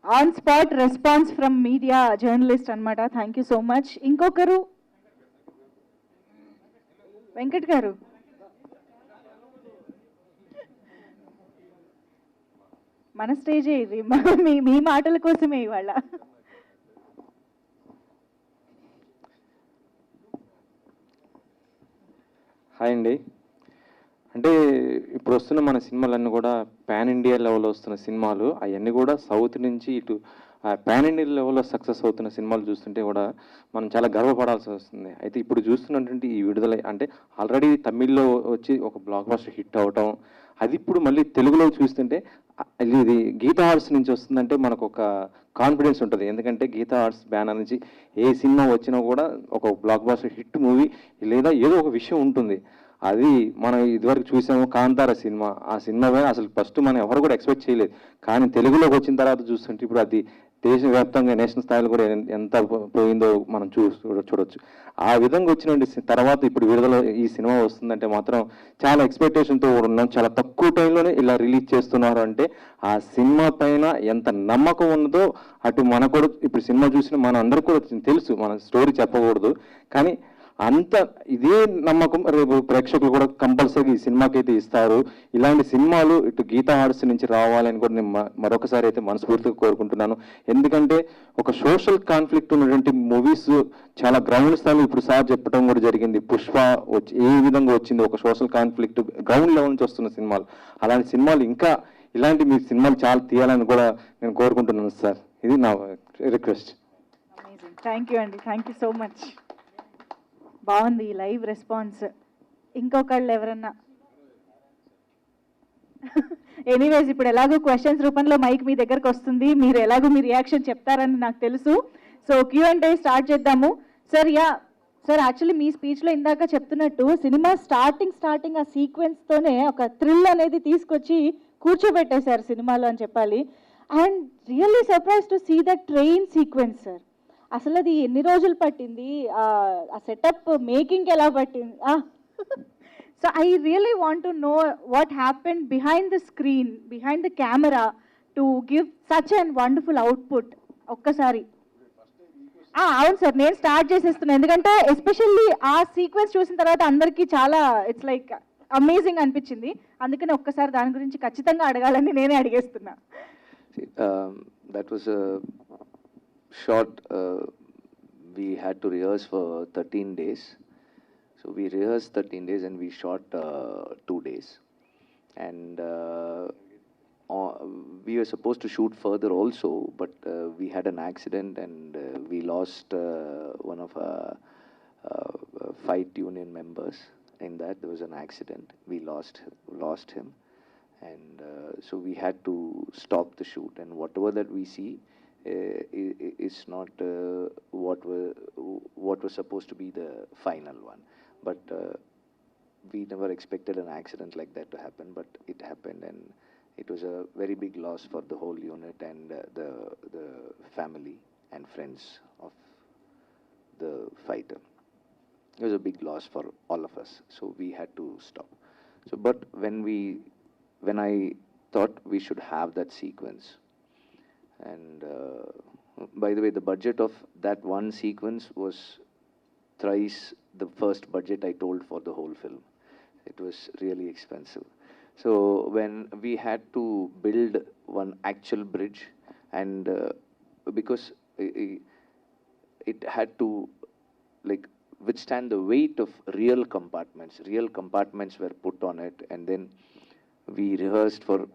S1: On spot response from media journalist అనమాట. Thank you so much. ఇంకొకరు వెంకట్ గారు. మన స్టేజే ఇది, మీ మాటల కోసమే ఇవాళ.
S8: హాయ్ అండి. అంటే ఇప్పుడు వస్తున్న మన సినిమాలన్నీ కూడా పాన్ ఇండియా లెవెల్లో వస్తున్న సినిమాలు, అవన్నీ కూడా సౌత్ నుంచి ఇటు పాన్ ఇండియా లెవెల్లో సక్సెస్ అవుతున్న సినిమాలు చూస్తుంటే కూడా మనం చాలా గర్వపడాల్సి వస్తుంది. అయితే ఇప్పుడు చూస్తున్నటువంటి ఈ విడుదల అంటే ఆల్రెడీ తమిళ్లో వచ్చి ఒక బ్లాక్ బస్టర్ హిట్ అవటం, అది ఇప్పుడు మళ్ళీ తెలుగులో చూస్తుంటే ఇది గీతా ఆర్ట్స్ నుంచి వస్తుందంటే మనకు ఒక కాన్ఫిడెన్స్ ఉంటుంది. ఎందుకంటే గీతా ఆర్ట్స్ బ్యానర్ నుంచి ఏ సినిమా వచ్చినా కూడా ఒక బ్లాక్ బస్టర్ హిట్ మూవీ లేదా ఏదో ఒక విషయం ఉంటుంది. అది మనం ఇదివరకు చూసాము కాంతార సినిమా, ఆ సినిమా అసలు ఫస్ట్ మనం ఎవరు కూడా ఎక్స్పెక్ట్ చేయలేదు. కానీ తెలుగులోకి వచ్చిన తర్వాత చూస్తుంటే ఇప్పుడు అది దేశవ్యాప్తంగా నేషనల్ స్థాయిలో కూడా ఎంత పోయిందో మనం చూడొచ్చు. ఆ విధంగా వచ్చిన తర్వాత ఇప్పుడు విడుదల ఈ సినిమా వస్తుందంటే మాత్రం చాలా ఎక్స్పెక్టేషన్తో ఉన్నాం. చాలా తక్కువ టైంలోనే ఇలా రిలీజ్ చేస్తున్నారు అంటే ఆ సినిమా పైన ఎంత నమ్మకం ఉన్నదో అటు మనకు కూడా ఇప్పుడు సినిమా చూసిన మన అందరికీ కూడా తెలుసు, మన స్టోరీ చెప్పకూడదు, కానీ అంత ఇదే నమ్మకం రేపు ప్రేక్షకులు కూడా కంపల్సరీ ఈ సినిమాకి అయితే ఇస్తారు. ఇలాంటి సినిమాలు ఇటు గీతా ఆర్ట్స్ నుంచి రావాలని కూడా నేను మరొకసారి అయితే మనస్ఫూర్తిగా కోరుకుంటున్నాను. ఎందుకంటే ఒక సోషల్ కాన్ఫ్లిక్ట్ ఉన్నటువంటి మూవీస్ చాలా గ్రౌండ్ స్థాయిలో ఇప్పుడు సార్ చెప్పడం కూడా జరిగింది. పుష్ప వచ్చి ఏ విధంగా వచ్చింది, ఒక సోషల్ కాన్ఫ్లిక్ట్ గ్రౌండ్ లెవెల్ నుంచి వస్తున్న సినిమాలు, అలాంటి సినిమాలు ఇంకా ఇలాంటి మీ సినిమాలు చాలా తీయాలని కూడా నేను కోరుకుంటున్నాను సార్. ఇది నా రిక్వెస్ట్.
S1: థ్యాంక్ యూ అండి. Thank you so much. బాగుంది ఈ లైవ్ రెస్పాన్స్. ఇంకొకళ్ళు ఎవరన్నా? ఎనీవేస్ ఇప్పుడు ఎలాగో క్వశ్చన్స్ రూపంలో మైక్ మీ దగ్గరకు వస్తుంది, మీరు ఎలాగో మీ రియాక్షన్ చెప్తారని నాకు తెలుసు. సో Q&A స్టార్ట్ చేద్దాము. సార్ సార్ యాక్చువల్లీ మీ స్పీచ్లో ఇందాక చెప్తున్నట్టు సినిమా స్టార్టింగ్ ఆ సీక్వెన్స్తోనే ఒక థ్రిల్ అనేది తీసుకొచ్చి కూర్చోబెట్టేశారు సినిమాలో అని చెప్పాలి. And really surprise to see the train sequence sir. అసలు అది ఎన్ని రోజులు పట్టింది, ఆ సెటప్ మేకింగ్ ఎలా పట్టింది? So I really want to know what happened behind the screen, behind the camera to give such and wonderful output. ఒక్కసారి అవును సార్, నేను స్టార్ట్ చేసేస్తున్నాను. ఎందుకంటే ఎస్పెషల్లీ ఆ సీక్వెన్స్ చూసిన తర్వాత అందరికీ చాలా ఇట్స్ లైక్ అమేజింగ్ అనిపించింది. అందుకని ఒక్కసారి దాని గురించి ఖచ్చితంగా అడగాలని నేనే అడిగేస్తున్నా.
S6: That was shot we had to rehearse for 13 days. So we rehearsed 13 days and we shot 2 days. And we were supposed to shoot further also, but we had an accident and we lost one of our fight union members. In that there was an accident. We lost him, and so we had to stop the shoot. And whatever that we see is not what was supposed to be the final one. But we never expected an accident like that to happen, but it happened, and it was a very big loss for the whole unit and the family and friends of the fighter. It was a big loss for all of us, so we had to stop. So, but when I thought we should have that sequence, and by the way, the budget of that one sequence was thrice the first budget I told for the whole film. It was really expensive. So when we had to build one actual bridge, and because it had to like withstand the weight of real compartments were put on it, and then we rehearsed for.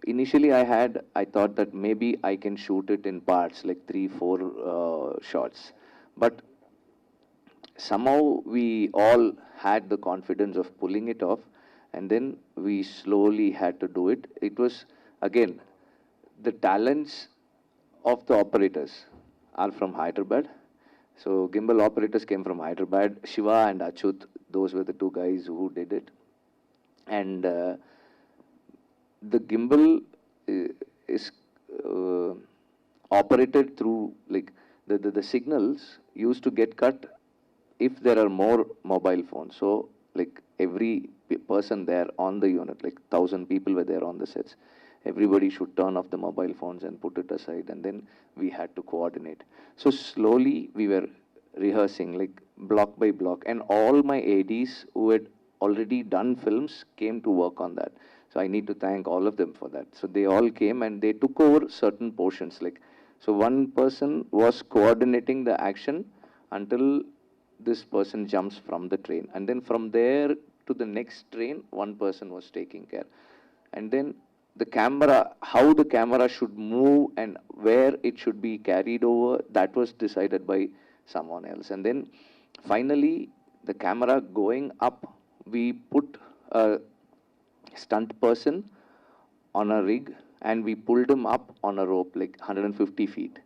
S6: Initially I thought that maybe I can shoot it in parts, like 3-4 shots, but somehow we all had the confidence of pulling it off, and then we slowly had to do it. It was, again, the talents of the operators are from Hyderabad. So gimbal operators came from Hyderabad. Shiva and Achut, those were the two guys who did it. And the gimbal is operated through, like, the signals used to get cut if there are more mobile phones. So, like, every person there on the unit, like 1,000 people were there on the sets, everybody should turn off the mobile phones and put it aside, and then we had to coordinate. So slowly we were rehearsing, like block by block, and all my ADs who had already done films came to work on that. So I need to thank all of them for that. So they all came and they took over certain portions. Like, so one person was coordinating the action until this person jumps from the train, and then from there to the next train, one person was taking care. And then the camera, how the camera should move and where it should be carried over, that was decided by someone else. And then finally, the camera going up, we put a stunt person on a rig and we pulled him up on a rope, like 150 feet.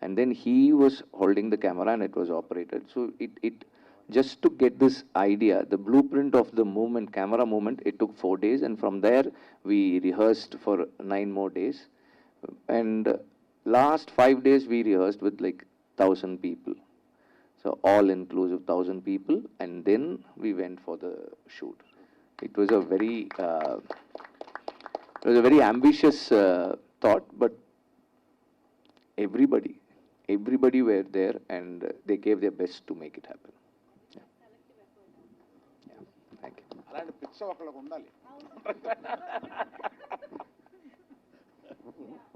S6: And then he was holding the camera and it was operated. So it just to get this idea, the blueprint of the movement, camera movement, it took 4 days, and from there we rehearsed for 9 more days. And last 5 days we rehearsed with like 1,000 people. So all inclusive 1,000 people, and then we went for the shoot. It was a very ambitious thought, but everybody were there and they gave their best to make it happen. Yeah. Yeah. Thank you.
S4: అలాంటి పిచ్చ ఒకళ్ళకు ఉండాలి,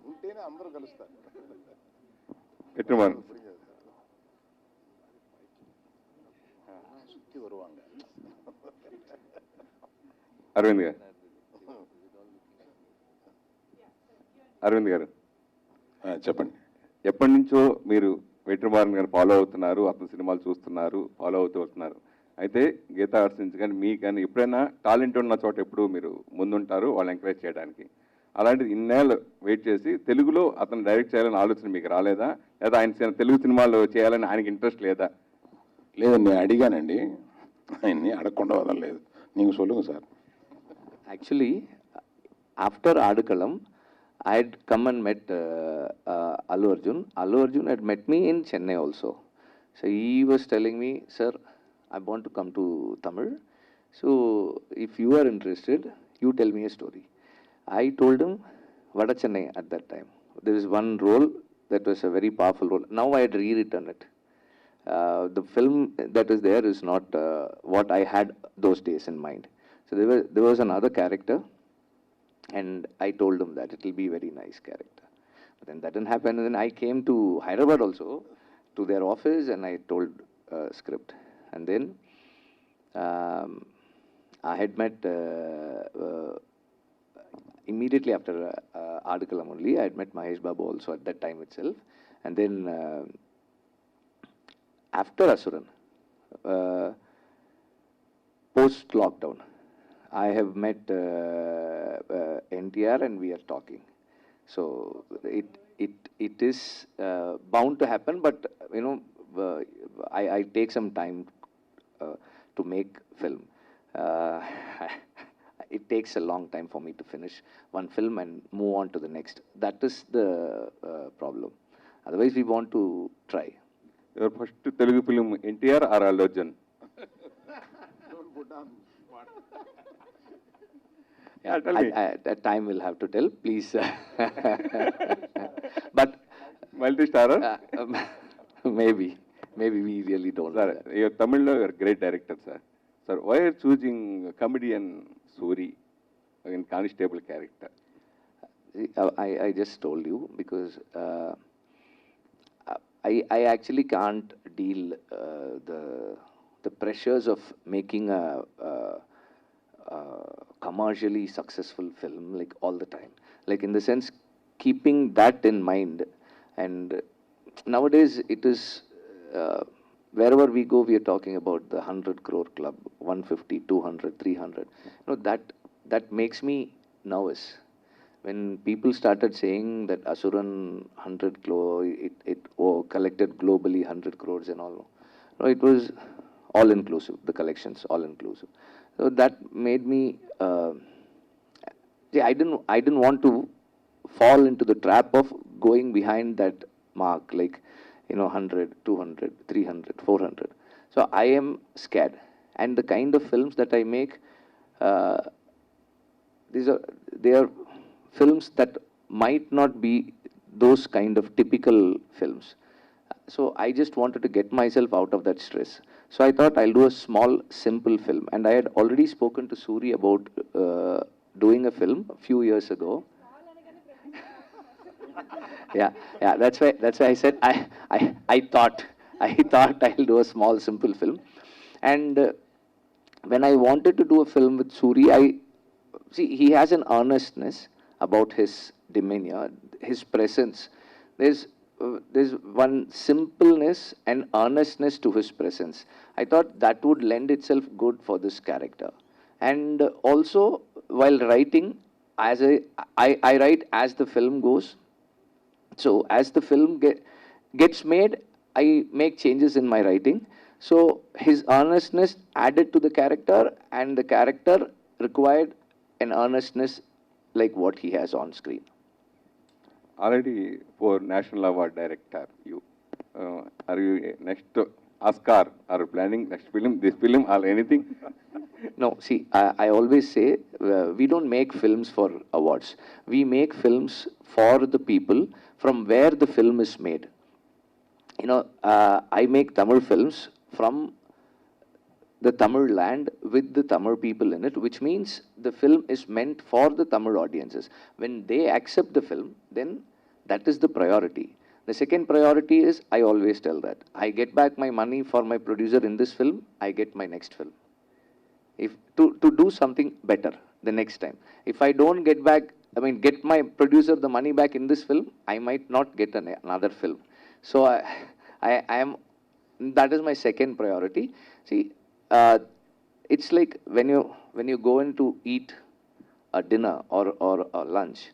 S4: ఉంటేనే అందరూ కలుస్తారు.
S2: VetriMaaran.
S4: சுத்தி வருவாங்க.
S2: అరవింద్ గారు, అరవింద్ గారు
S4: చెప్పండి.
S2: ఎప్పటి నుంచో మీరు VetriMaaran గారు ఫాలో అవుతున్నారు, అతని సినిమాలు చూస్తున్నారు, ఫాలో అవుతున్నారు. అయితే గీతా ఆర్ట్స్ నుంచి కానీ మీకు కానీ ఎప్పుడైనా టాలెంట్ ఉన్న చోట ఎప్పుడు మీరు ముందుంటారు వాళ్ళు ఎంకరేజ్ చేయడానికి. అలాంటిది ఇన్నేళ్ళు వెయిట్ చేసి తెలుగులో అతను డైరెక్ట్ చేయాలని ఆలోచన మీకు రాలేదా? లేదా ఆయన తెలుగు సినిమాలు చేయాలని ఆయనకి ఇంట్రెస్ట్ లేదా?
S4: లేదండి, నేను అడిగానండి, ఆయన్ని అడగకుండా వదలలేదు. నీకు సొల్లుங்க sir.
S6: Actually, after Adakalam, I had come and met Allu Arjun. Allu Arjun had met me in Chennai also. So he was telling me, sir, I want to come to Tamil. So if you are interested, you tell me a story. I told him, Vada Chennai at that time. There is one role that was a very powerful role. Now I had rewritten it. The film that is there is not what I had those days in mind. So there was another character, and I told him that it will be a very nice character. But then that didn't happen, and then I came to Hyderabad also, to their office, and I told script. And then I had met immediately after Adikalam only. I had met Mahesh Babu also at that time itself, and then after Asuran, post lockdown, I have met NTR and we are talking. So it is bound to happen, but you know, I take some time to make film. It takes a long time for me to finish one film and move on to the next. That is the problem. Otherwise, we want to try.
S9: Your first Telugu film, NTR or Allu Arjun?
S6: Yeah,
S9: tell me.
S6: That time will have to tell, please. But
S9: Multi-starrer?
S6: maybe we really don't.
S9: Sir, you're Tamil, you're a great director, sir. Sir, why are you choosing comedian Soori in constable character?
S6: See, I just told you because I actually can't deal the pressures of making a commercially successful film like all the time. Like in the sense, keeping that in mind, and nowadays it is wherever we go, we are talking about the 100 crore club, 150, 200, 300. You know, that makes me nervous. When people started saying that Asuran 100 crore, it collected globally 100 crores and all. No, it was all inclusive, the collections all inclusive. So that made me, see, I didn't want to fall into the trap of going behind that mark, like, you know, 100, 200, 300, 400. So I am scared. And the kind of films that I make, they are films that might not be those kind of typical films. So I just wanted to get myself out of that stress. So I thought I'll do a small, simple film. And I had already spoken to Soori about doing a film a few years ago. Yeah, that's why I said I thought I'll do a small, simple film. And when I wanted to do a film with Soori, see, he has an earnestness about his demeanor, his presence. There's one simpleness and earnestness to his presence. I thought that would lend itself good for this character. And also, while writing, I write as the film goes. So as the film gets made, I make changes in my writing. So his earnestness added to the character, and the character required an earnestness like what he has on screen.
S9: Already for National Award director, you are you next to Oscar? Are you planning next film, this film, or anything?
S6: No, see, I always say we don't make films for awards. We make films for the people from where the film is made. You know, I make Tamil films from the Tamil land with the Tamil people in it, which means the film is meant for the Tamil audiences. When they accept the film, then that is the priority. The second priority is, I always tell that, I get back my money for my producer in this film, I get my next film. If to do something better the next time. If I don't get my producer the money back in this film, I might not get another film. So I am, that is my second priority. See, it's like when you go in to eat a dinner or a lunch,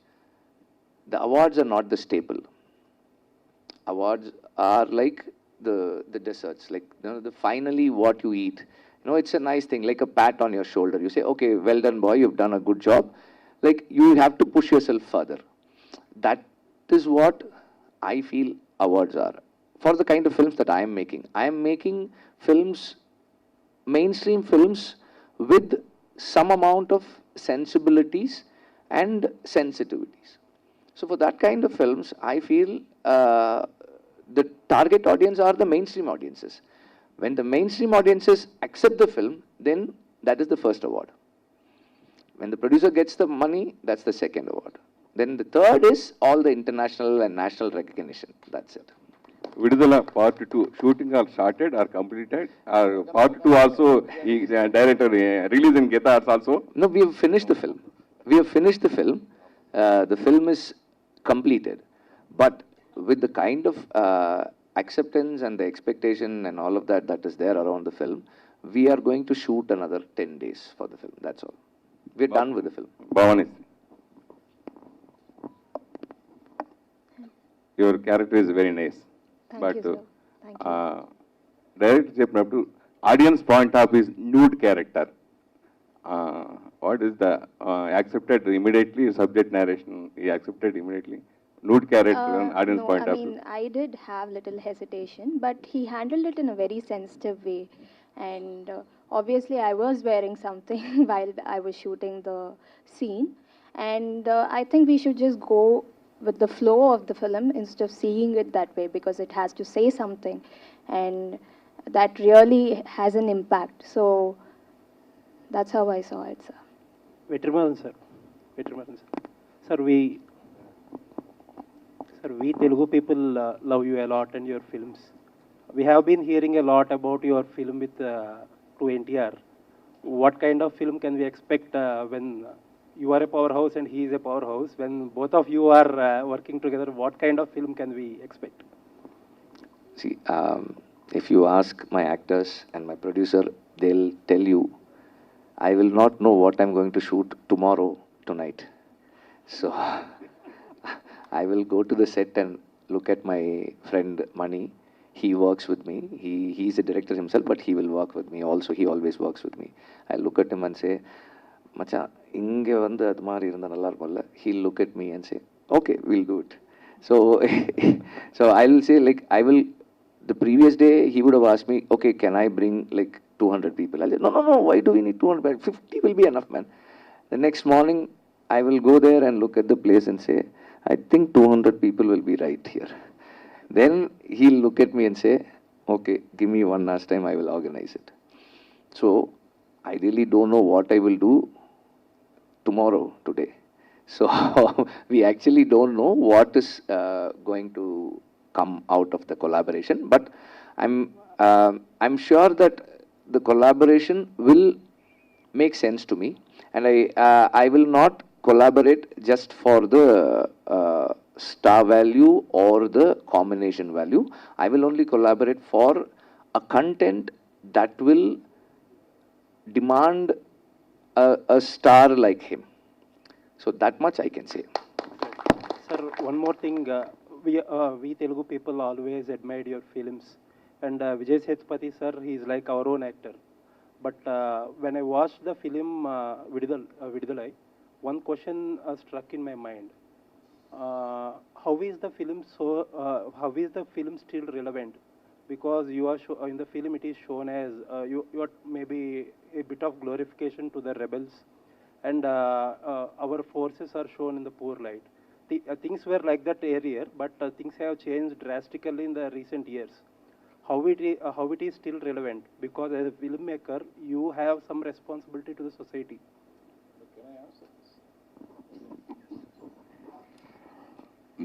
S6: the awards are not the staple. Awards are like the desserts, like, you know, the finally what you eat. You know, it's a nice thing, like a pat on your shoulder. You say, okay, well done, boy, you've done a good job. Like, you have to push yourself further. That is what I feel awards are. For the kind of films that I am making. I am making films, mainstream films, with some amount of sensibilities and sensitivities. So for that kind of films, I feel the target audience are the mainstream audiences. When the mainstream audiences accept the film, then that is the first award. When the producer gets the money, that's the second award. Then the third is all the international and national recognition. That's it.
S9: Vidudhala Part 2 shooting are started or completed? Or Part 2 also, director release in Geta also?
S6: No, we have finished the film. We have finished the film. The film is completed. But with the kind of acceptance and the expectation and all of that that is there around the film, we are going to shoot another 10 days for the film. That's all. We're done with the film.
S9: Bhavani, your character is very nice.
S3: Thank you, sir. Thank you.
S9: Director చెప్పినప్పుడు audience point of is nude character. What is the accepted immediately subject narration? He accepted immediately nude character and audience
S3: No,
S9: point
S3: I
S9: of view.
S3: mean, I did have little hesitation, but he handled it in a very sensitive way. And obviously, I was wearing something while I was shooting the scene. And I think we should just go with the flow of the film instead of seeing it that way, because it has to say something. And that really has an impact. So that's how I saw it, sir.
S10: VetriMaaran sir. VetriMaaran sir. Sir, we Telugu people love you a lot and your films. We have been hearing a lot about your film with to NTR. What kind of film can we expect when you are a powerhouse and he is a powerhouse? When both of you are working together, what kind of film can we expect?
S6: See, if you ask my actors and my producer, they'll tell you, I will not know what I'm going to shoot tomorrow, tonight. So, I will go to the set and look at my friend Mani. He works with me. He's a director himself, but he will work with me also. He always works with me. I look at him and say, Macha, inge vandu adu mari irundha nalla irukulla. He'll look at me and say, okay, we'll do it. So I'll say, like, the previous day he would have asked me, okay, can I bring like 200 people? I'll say, no, why do we need 200? 50 will be enough, man. The next morning, I will go there and look at the place and say, I think 200 people will be right here. Then he'll look at me and say, okay, give me 1 hour's time, I will organize it. So, I really don't know what I will do tomorrow, today. So, we actually don't know what is going to come out of the collaboration, but I'm sure that the collaboration will make sense to me, and I will not collaborate just for the star value or the combination value. I will only collaborate for a content that will demand a star like him. So that much I can say.
S10: Sir, one more thing. We Telugu people always admired your films. And VijaySethupathi sir, he is like our own actor. But when I watched the film Vidudhala, one question struck in my mind. How is the film still relevant? Because you are in the film it is shown as you are maybe a bit of glorification to the rebels, and our forces are shown in the poor light. Things were like that earlier, but things have changed drastically in the recent years. How it is still relevant? Because as a filmmaker, you have some responsibility to the society.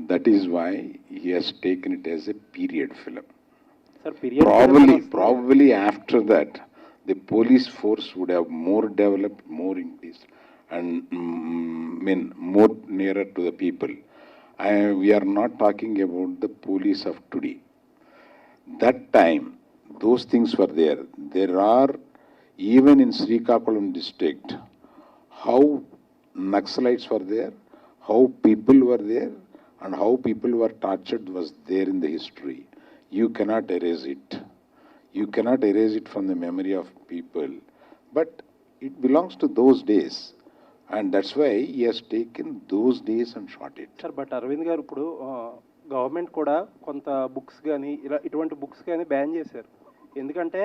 S4: That is why he has taken it as a period film.
S10: Sir, period
S4: Probably after that, the police force would have more developed, more increased, and more nearer to the people. We are not talking about the police of today. That time, those things were there. There are, even in Srikakulam district, how Naxalites were there, how people were there, and how people were tortured was there in the history. You cannot erase it. You cannot erase it from the memory of people. But it belongs to those days. And that's why he has taken those days and shot it.
S10: Sir, but Arvind garu ippudu government కూడా కొంత books కానీ ఇలా ఇటువంటి books కానీ ban చేశారు. ఎందుకంటే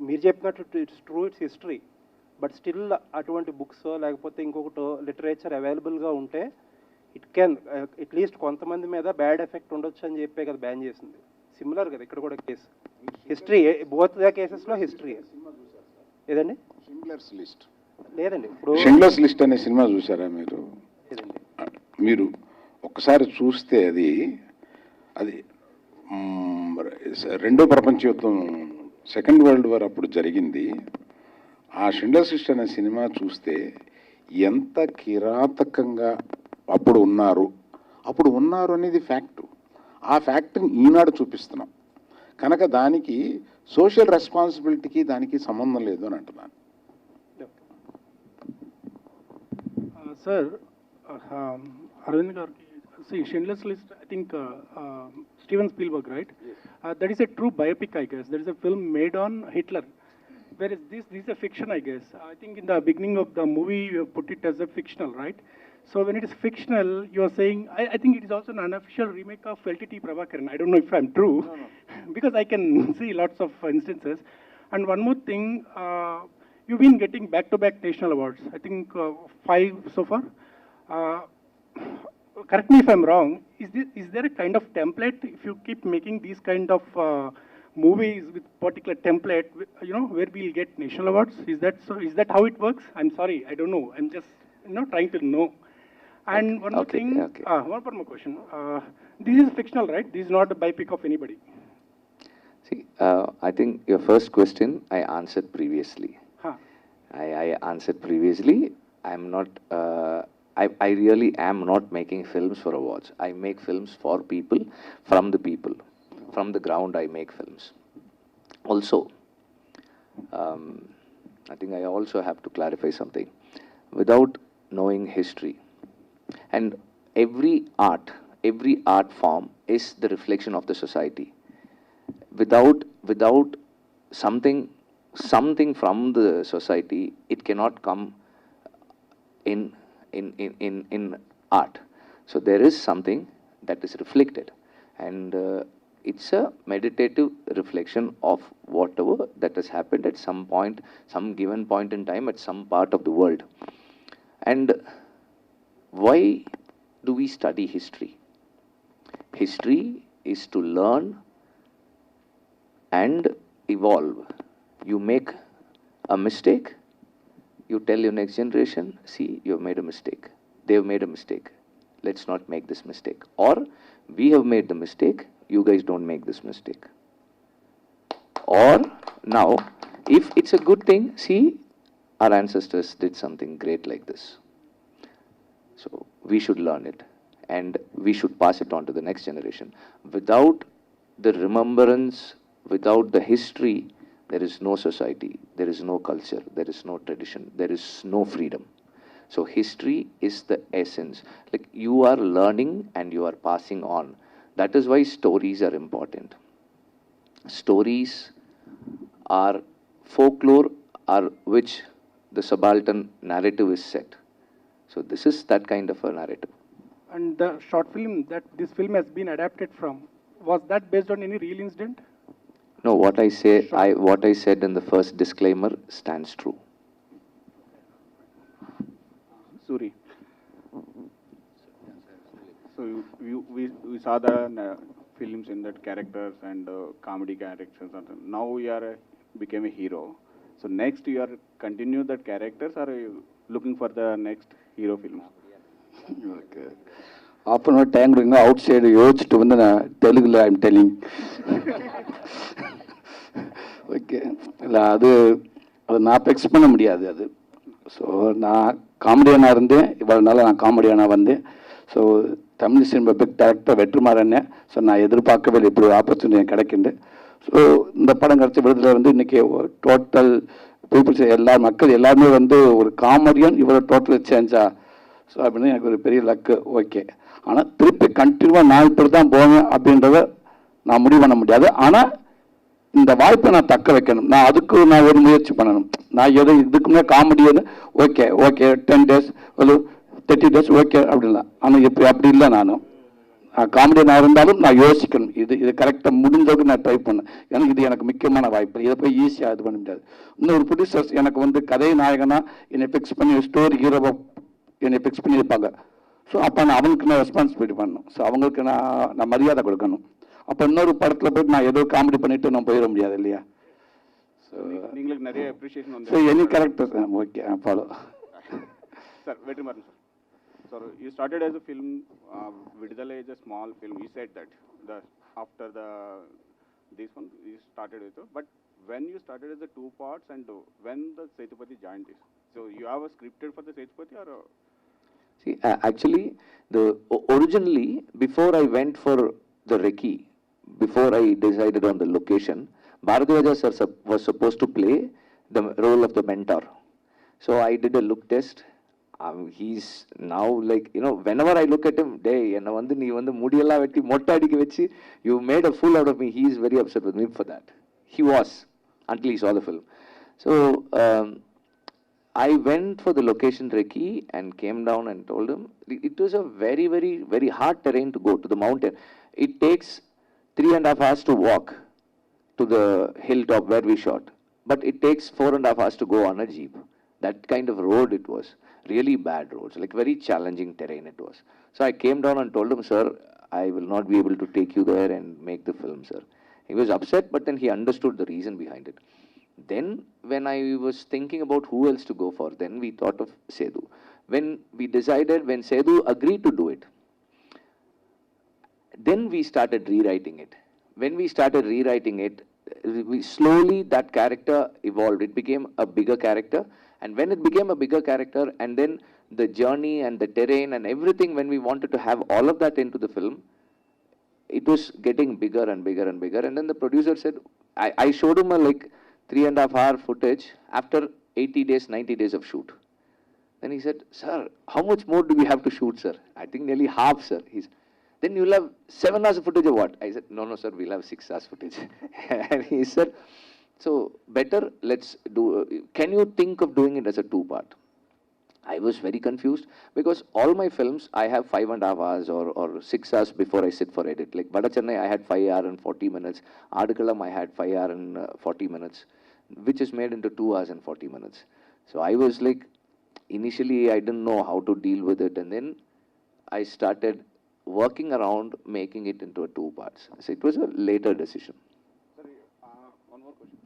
S10: మీరు చెప్పినట్టు it's true, it's history, but still అటువంటి బుక్స్ లేకపోతే ఇంకొకటి లిటరేచర్ అవైలబుల్గా ఉంటే ఇట్ క్యాన్ అట్లీస్ట్ కొంతమంది మీద బ్యాడ్ ఎఫెక్ట్ ఉండొచ్చు అని చెప్పే కదా బ్యాన్ చేసింది. సిమిలర్ కదా ఇక్కడ కూడా కేసు, హిస్టరీ, బోత్ ద కేసెస్లో హిస్టరీ. ఏదండి
S4: షిండ్లర్స్ లిస్ట్?
S10: లేదండి, ఇప్పుడు
S4: షిండ్లర్స్ లిస్ట్ అనే సినిమా చూసారా మీరు?
S10: లేదండి.
S4: మీరు ఒక్కసారి చూస్తే అది రెండో ప్రపంచ యుద్ధం సెకండ్ వరల్డ్ వార్ అప్పుడు జరిగింది. ఆ షిండర్స్ లిస్ట్ అనే సినిమా చూస్తే ఎంత కిరాతకంగా అప్పుడు ఉన్నారు అనేది ఫ్యాక్టు. ఆ ఫ్యాక్ట్ని ఈనాడు చూపిస్తున్నాం కనుక దానికి సోషల్ రెస్పాన్సిబిలిటీకి దానికి సంబంధం లేదు అని అంటున్నాను.
S10: Sir, Arvind Garki, see, Schindler's List, I think Steven Spielberg, right? That is a true biopic, I guess. There is a film made on Hitler. Whereas this is a fiction, I guess. I think in the beginning of the movie, you put it as a fictional, right? So when it is fictional, you are saying, I think it is also an unofficial remake of LTT Prabhakaran. I don't know if I'm true, because I can see lots of instances. And one more thing, you've been getting back-to-back national awards. I think 5 so far. Correct me if I'm wrong. Is there a kind of template if you keep making these kind of movies with particular template, where we'll get national awards? Is that so? Is that how it works? I'm sorry, I don't know. I'm just trying to know. And one more thing. One more question. This is fictional, right? This is not a biopic of anybody.
S6: See, I think your first question I answered previously. I answered previously. I'm not. I really am not making films for awards. I make films for people, from the people. From the ground, I make films. Also, I think I also have to clarify something. Without knowing history, and every art form is the reflection of the society. Without something from the society, it cannot come in art. So there is something that is reflected, and it's a meditative reflection of whatever that has happened at some point, some given point in time, at some part of the world. And why do we study history? History is to learn and evolve. You make a mistake, you tell your next generation, see, you've made a mistake. They've made a mistake. Let's not make this mistake. Or, we have made the mistake, you guys don't make this mistake. Or, now, if it's a good thing, see, our ancestors did something great like this. So, we should learn it. And we should pass it on to the next generation. Without the remembrance, without the history, there is no society, there is no culture, there is no tradition, there is no freedom. So history is the essence. Like, you are learning and you are passing on. That is why stories are important. Stories are folklore, are which the subaltern narrative is set. So this is that kind of a narrative.
S10: And the short film that this film has been adapted from, was that based on any real incident?
S6: No, what I said in the first disclaimer stands true.
S2: Soori. So we saw the films in that characters and comedy characters. Now you are became a hero. So next you are continue that characters, or are you looking for the next hero film?
S5: Okay. After a time going outside, யோசிச்சுட்டு வந்து நான் தெலுங்குல I'm telling. Okay, இல்லை அது நான் fix பண்ண முடியாது அது. ஸோ நான் காமெடியனாக இருந்தேன், இவ்வளோ நாள் நான் காமெடியனாக வந்தேன். So Tamil cinema big director Vetrimaaran. So நான் எதிர்பார்க்கவே இல்லை இப்படி ஒரு ஆப்பர்ச்சுனிட்டி கிடைக்கிண்டு. ஸோ இந்த படம் கிடச்ச விடுதலை வந்து இன்றைக்கி டோட்டல் பீப்புள்ஸ் மக்கள் எல்லாருமே வந்து ஒரு காமெடியன் இவ்வளோ டோட்டல் சேஞ்சா. ஸோ அப்படின்னு எனக்கு ஒரு பெரிய லக்கு. ஓகே, ஆனால் திருப்பி கண்டினியூவாக நான் இப்படி தான் போவேன் அப்படின்றத நான் முடிவு பண்ண முடியாது. ஆனால் இந்த வாய்ப்பை நான் தக்க வைக்கணும். அதுக்கு நான் ஒரு முயற்சி பண்ணணும். நான் எதுவும் இதுக்கு முன்னாடி காமெடியன்னு ஓகே 10 days ஒரு 30 days ஓகே அப்படின்லாம். ஆனால் இப்போ அப்படி இல்லை. நான் காமெடியனாக இருந்தாலும் நான் யோசிக்கணும். இது கரெக்டாக முடிஞ்சவங்க நான் ட்ரை பண்ணேன். ஏன்னா இது எனக்கு முக்கியமான வாய்ப்பு. இதை போய் ஈஸியாக இது பண்ண முடியாது. இன்னொரு ப்ரொடியூசர்ஸ் எனக்கு வந்து கதை நாயகனா என்னை ஃபிக்ஸ் பண்ணி ஸ்டோரி ஹீரோவை என்னை ஃபிக்ஸ் பண்ணியிருப்பாங்க. ஸோ அப்போ நான் அவங்களுக்கு நான் ரெஸ்பான்சிபிலிட்டி பண்ணணும். ஸோ அவங்களுக்கு நான் மரியாதை கொடுக்கணும். அப்போ இன்னொரு படத்தில் போய்ட்டு நான் ஏதோ காமெடி பண்ணிட்டு நான் போயிட முடியாது இல்லையா? ஸோ
S2: நீங்களுக்கு நிறைய அப்ரிஷியேஷன் வந்து.
S5: So any character okay follow.
S2: Sir, VetriMaaran sir. So you started as a film. Vidudhala is a small film. You said that after the
S9: this one you started with, but when you started as the two parts and when the Sethupathi joined this, so you have a scripted for the Sethupathi or?
S6: See, actually, originally, before I went for the recce, before I decided on the location, Bharadwaja sir was supposed to play the role of the mentor. So I did a look test. He's now like, you know, whenever I look at him, you made a fool out of me. He is very upset with me for that. He was, until he saw the film. So I went for the location recce and came down and told him, it was a very, very, very hard terrain to go to the mountain. It takes 3.5 hours to walk to the hilltop where we shot. But it takes 4.5 hours to go on a jeep. That kind of road it was. Really bad roads, like very challenging terrain it was. So I came down and told him, sir, I will not be able to take you there and make the film, sir. He was upset, but then he understood the reason behind it. Then when I was thinking about who else to go for, then we thought of Sethu. When we decided, when Sethu agreed to do it, then we started rewriting it. When we started rewriting it, slowly that character evolved. It became a bigger character. And when it became a bigger character, and then the journey and the terrain and everything, when we wanted to have all of that into the film, it was getting bigger and bigger and bigger. And then the producer said, I showed him a like 3.5 hour footage after 80 days, 90 days of shoot. Then he said, sir, how much more do we have to shoot, sir? I think nearly half, sir. Then you'll have 7 hours of footage of what? I said, no, sir, we'll have 6 hours footage. And he said, so better, let's do, can you think of doing it as a 2-part? I was very confused because all my films, I have 5.5 hours or 6 hours before I sit for edit. Like Vada Chennai, I had 5 hours and 40 minutes. Adikalam, I had 5 hours and 40 minutes, which is made into 2 hours and 40 minutes. So I was like, initially, I didn't know how to deal with it. And then I started working around making it into a 2 parts. So it was a later decision.
S9: Sorry, one more question.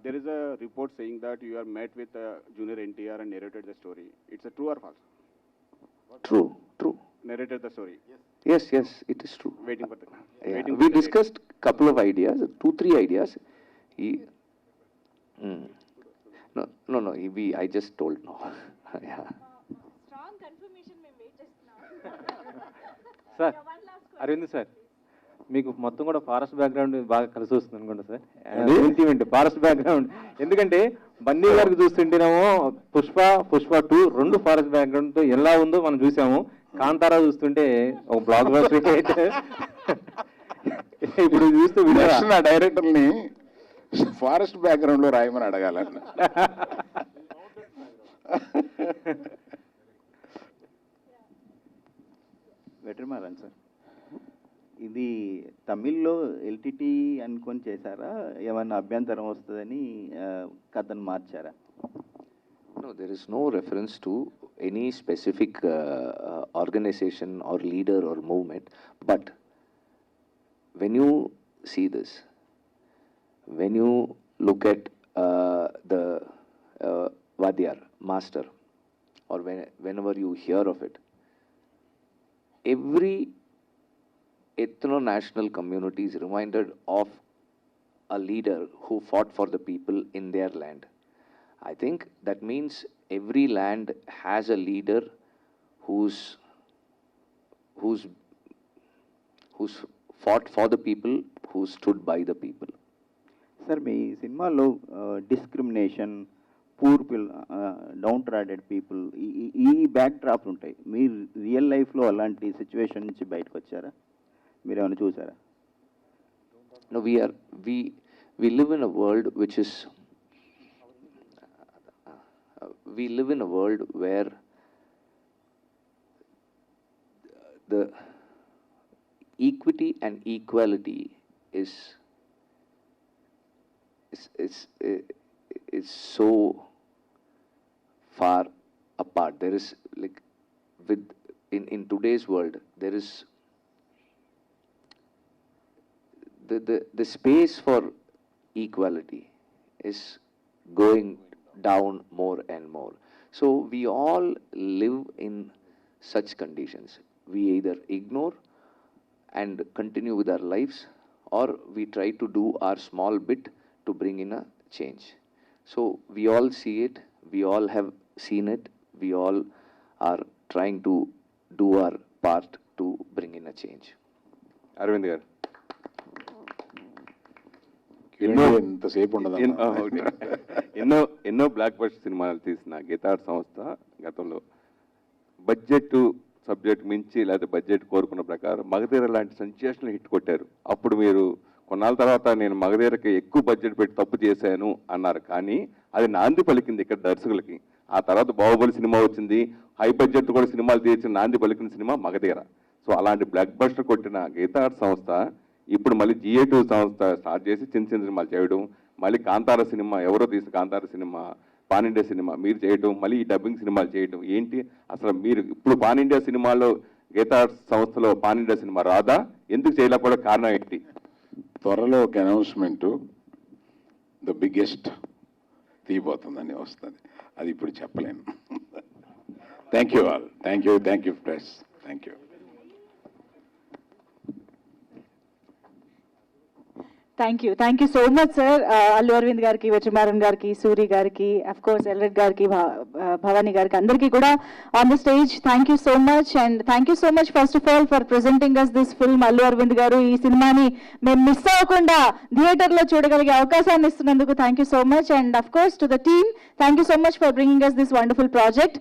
S9: There is a report saying that you are met with Junior NTR and narrated the story. It's a true or false?
S6: True.
S9: Narrated the story.
S6: Yes, it is true.
S9: Waiting for the.
S6: Yeah.
S9: Waiting for
S6: We
S9: the
S6: discussed a couple of ideas, 2-3 ideas. No. I just told no. Yeah.
S1: Strong confirmation మేము wait చేస్తున్నాం.
S8: Sir Arvind sir మీకు మొత్తం కూడా forest background బాగా కలిసి వస్తుంది అనుకుంటా sir. ఏంటి ఫారెస్ట్ బ్యాక్గ్రౌండ్, ఎందుకంటే బన్నీ గారికి చూస్తుంటేనేమో పుష్ప 2 2 ఫారెస్ట్ బ్యాక్గ్రౌండ్తో ఎలా ఉందో మనం చూసాము. కాంతారా చూస్తుంటే ఒక బ్లాక్ బస్టర్ హిట్. ఇప్పుడు చూస్తూ
S4: నా డైరెక్టర్ని ఫారెస్ట్ బ్యాక్గ్రౌండ్ లో రాయమని అడగాలన్న.
S7: VetriMaaran సార్, ఇది తమిళ్లో ఎల్టీటీ అనుకొని చేశారా? ఏమన్నా అభ్యంతరం వస్తుందని కథను మార్చారా?
S6: No, there is no reference to any specific organization or leader or movement. But when you see this, when you look at the Vadyar, master, or whenever you hear of it, every ethno-national community is reminded of a leader who fought for the people in their land. I think that means every land has a leader who's fought for the people, who stood by the people.
S7: Sir, మీ సినిమాలో discrimination, poor downtrodden people, ఈ backdrop ఉంటాయి. మీ real లైఫ్లో అలాంటి situation నుంచి బయటకు వచ్చారా? మీరు ఏమైనా చూసారా?
S6: No, we live in a world which is we live in a world where the equity and equality is so far apart. There is like in today's world, there is the space for equality is going down more and more. So we all live in such conditions. We either ignore and continue with our lives, or we try to do our small bit to bring in a change. So we all see it, we all have seen it, we all are trying to do our part to bring in a change.
S9: Arvind గారు
S4: ఎంతసేపు ఉండదు
S9: ఎన్నో block buster సినిమాలు తీసిన గీతార్ సంస్థ గతంలో budget subject మించి లేదా బడ్జెట్ కోరుకున్న ప్రకారం మగధీర లాంటి సెన్సేషనల్ హిట్ కొట్టారు. అప్పుడు మీరు కొన్నాళ్ళ తర్వాత నేను మగధీరకి ఎక్కువ బడ్జెట్ పెట్టి తప్పు చేశాను అన్నారు, కానీ అది నాంది పలికింది ఇక్కడ దర్శకులకి. ఆ తర్వాత బాహుబలి సినిమా వచ్చింది, హై బడ్జెట్ కూడా సినిమాలు తీర్చిన నాంది పలికిన సినిమా మగధీర. సో అలాంటి బ్లాక్ బస్టర్ కొట్టిన గీతార్ సంస్థ ఇప్పుడు మళ్ళీ GA2 సంస్థ స్టార్ట్ చేసి చిన్న చిన్న సినిమాలు చేయడం, మళ్ళీ కాంతార సినిమా ఎవరో తీసిన Kantara cinema pan India cinema మీరు చేయడం, మళ్ళీ ఈ డబ్బింగ్ సినిమాలు చేయడం ఏంటి అసలు? మీరు ఇప్పుడు పాన్ ఇండియా సినిమాలో గీతార్ సంస్థలో పాన్ ఇండియా సినిమా రాదా? ఎందుకు చేయలేకపోవడం కారణం ఏంటి?
S4: త్వరలో ఒక అనౌన్స్మెంట్ ద బిగ్గెస్ట్ తీయబోతుందని వస్తుంది, అది ఇప్పుడు చెప్పలేను. Thank you all, thank you press, thank you.
S1: Thank you so much sir. Allu Aravind గారికి, వెట్రిమారన్ గారికి, సూరి గారికి, అఫ్ కోర్స్ ఎల్రెడ్ గారికి, భవానీ గారికి, అందరికీ కూడా on the stage thank you so much. And thank you so much first of all for presenting us this film. Allu Aravind గారు ఈ సినిమాని మేము మిస్ అవ్వకుండా థియేటర్లో చూడగలిగే అవకాశాన్ని ఇస్తున్నందుకు thank you so much. And of course to the team, thank you so much for bringing us this wonderful project.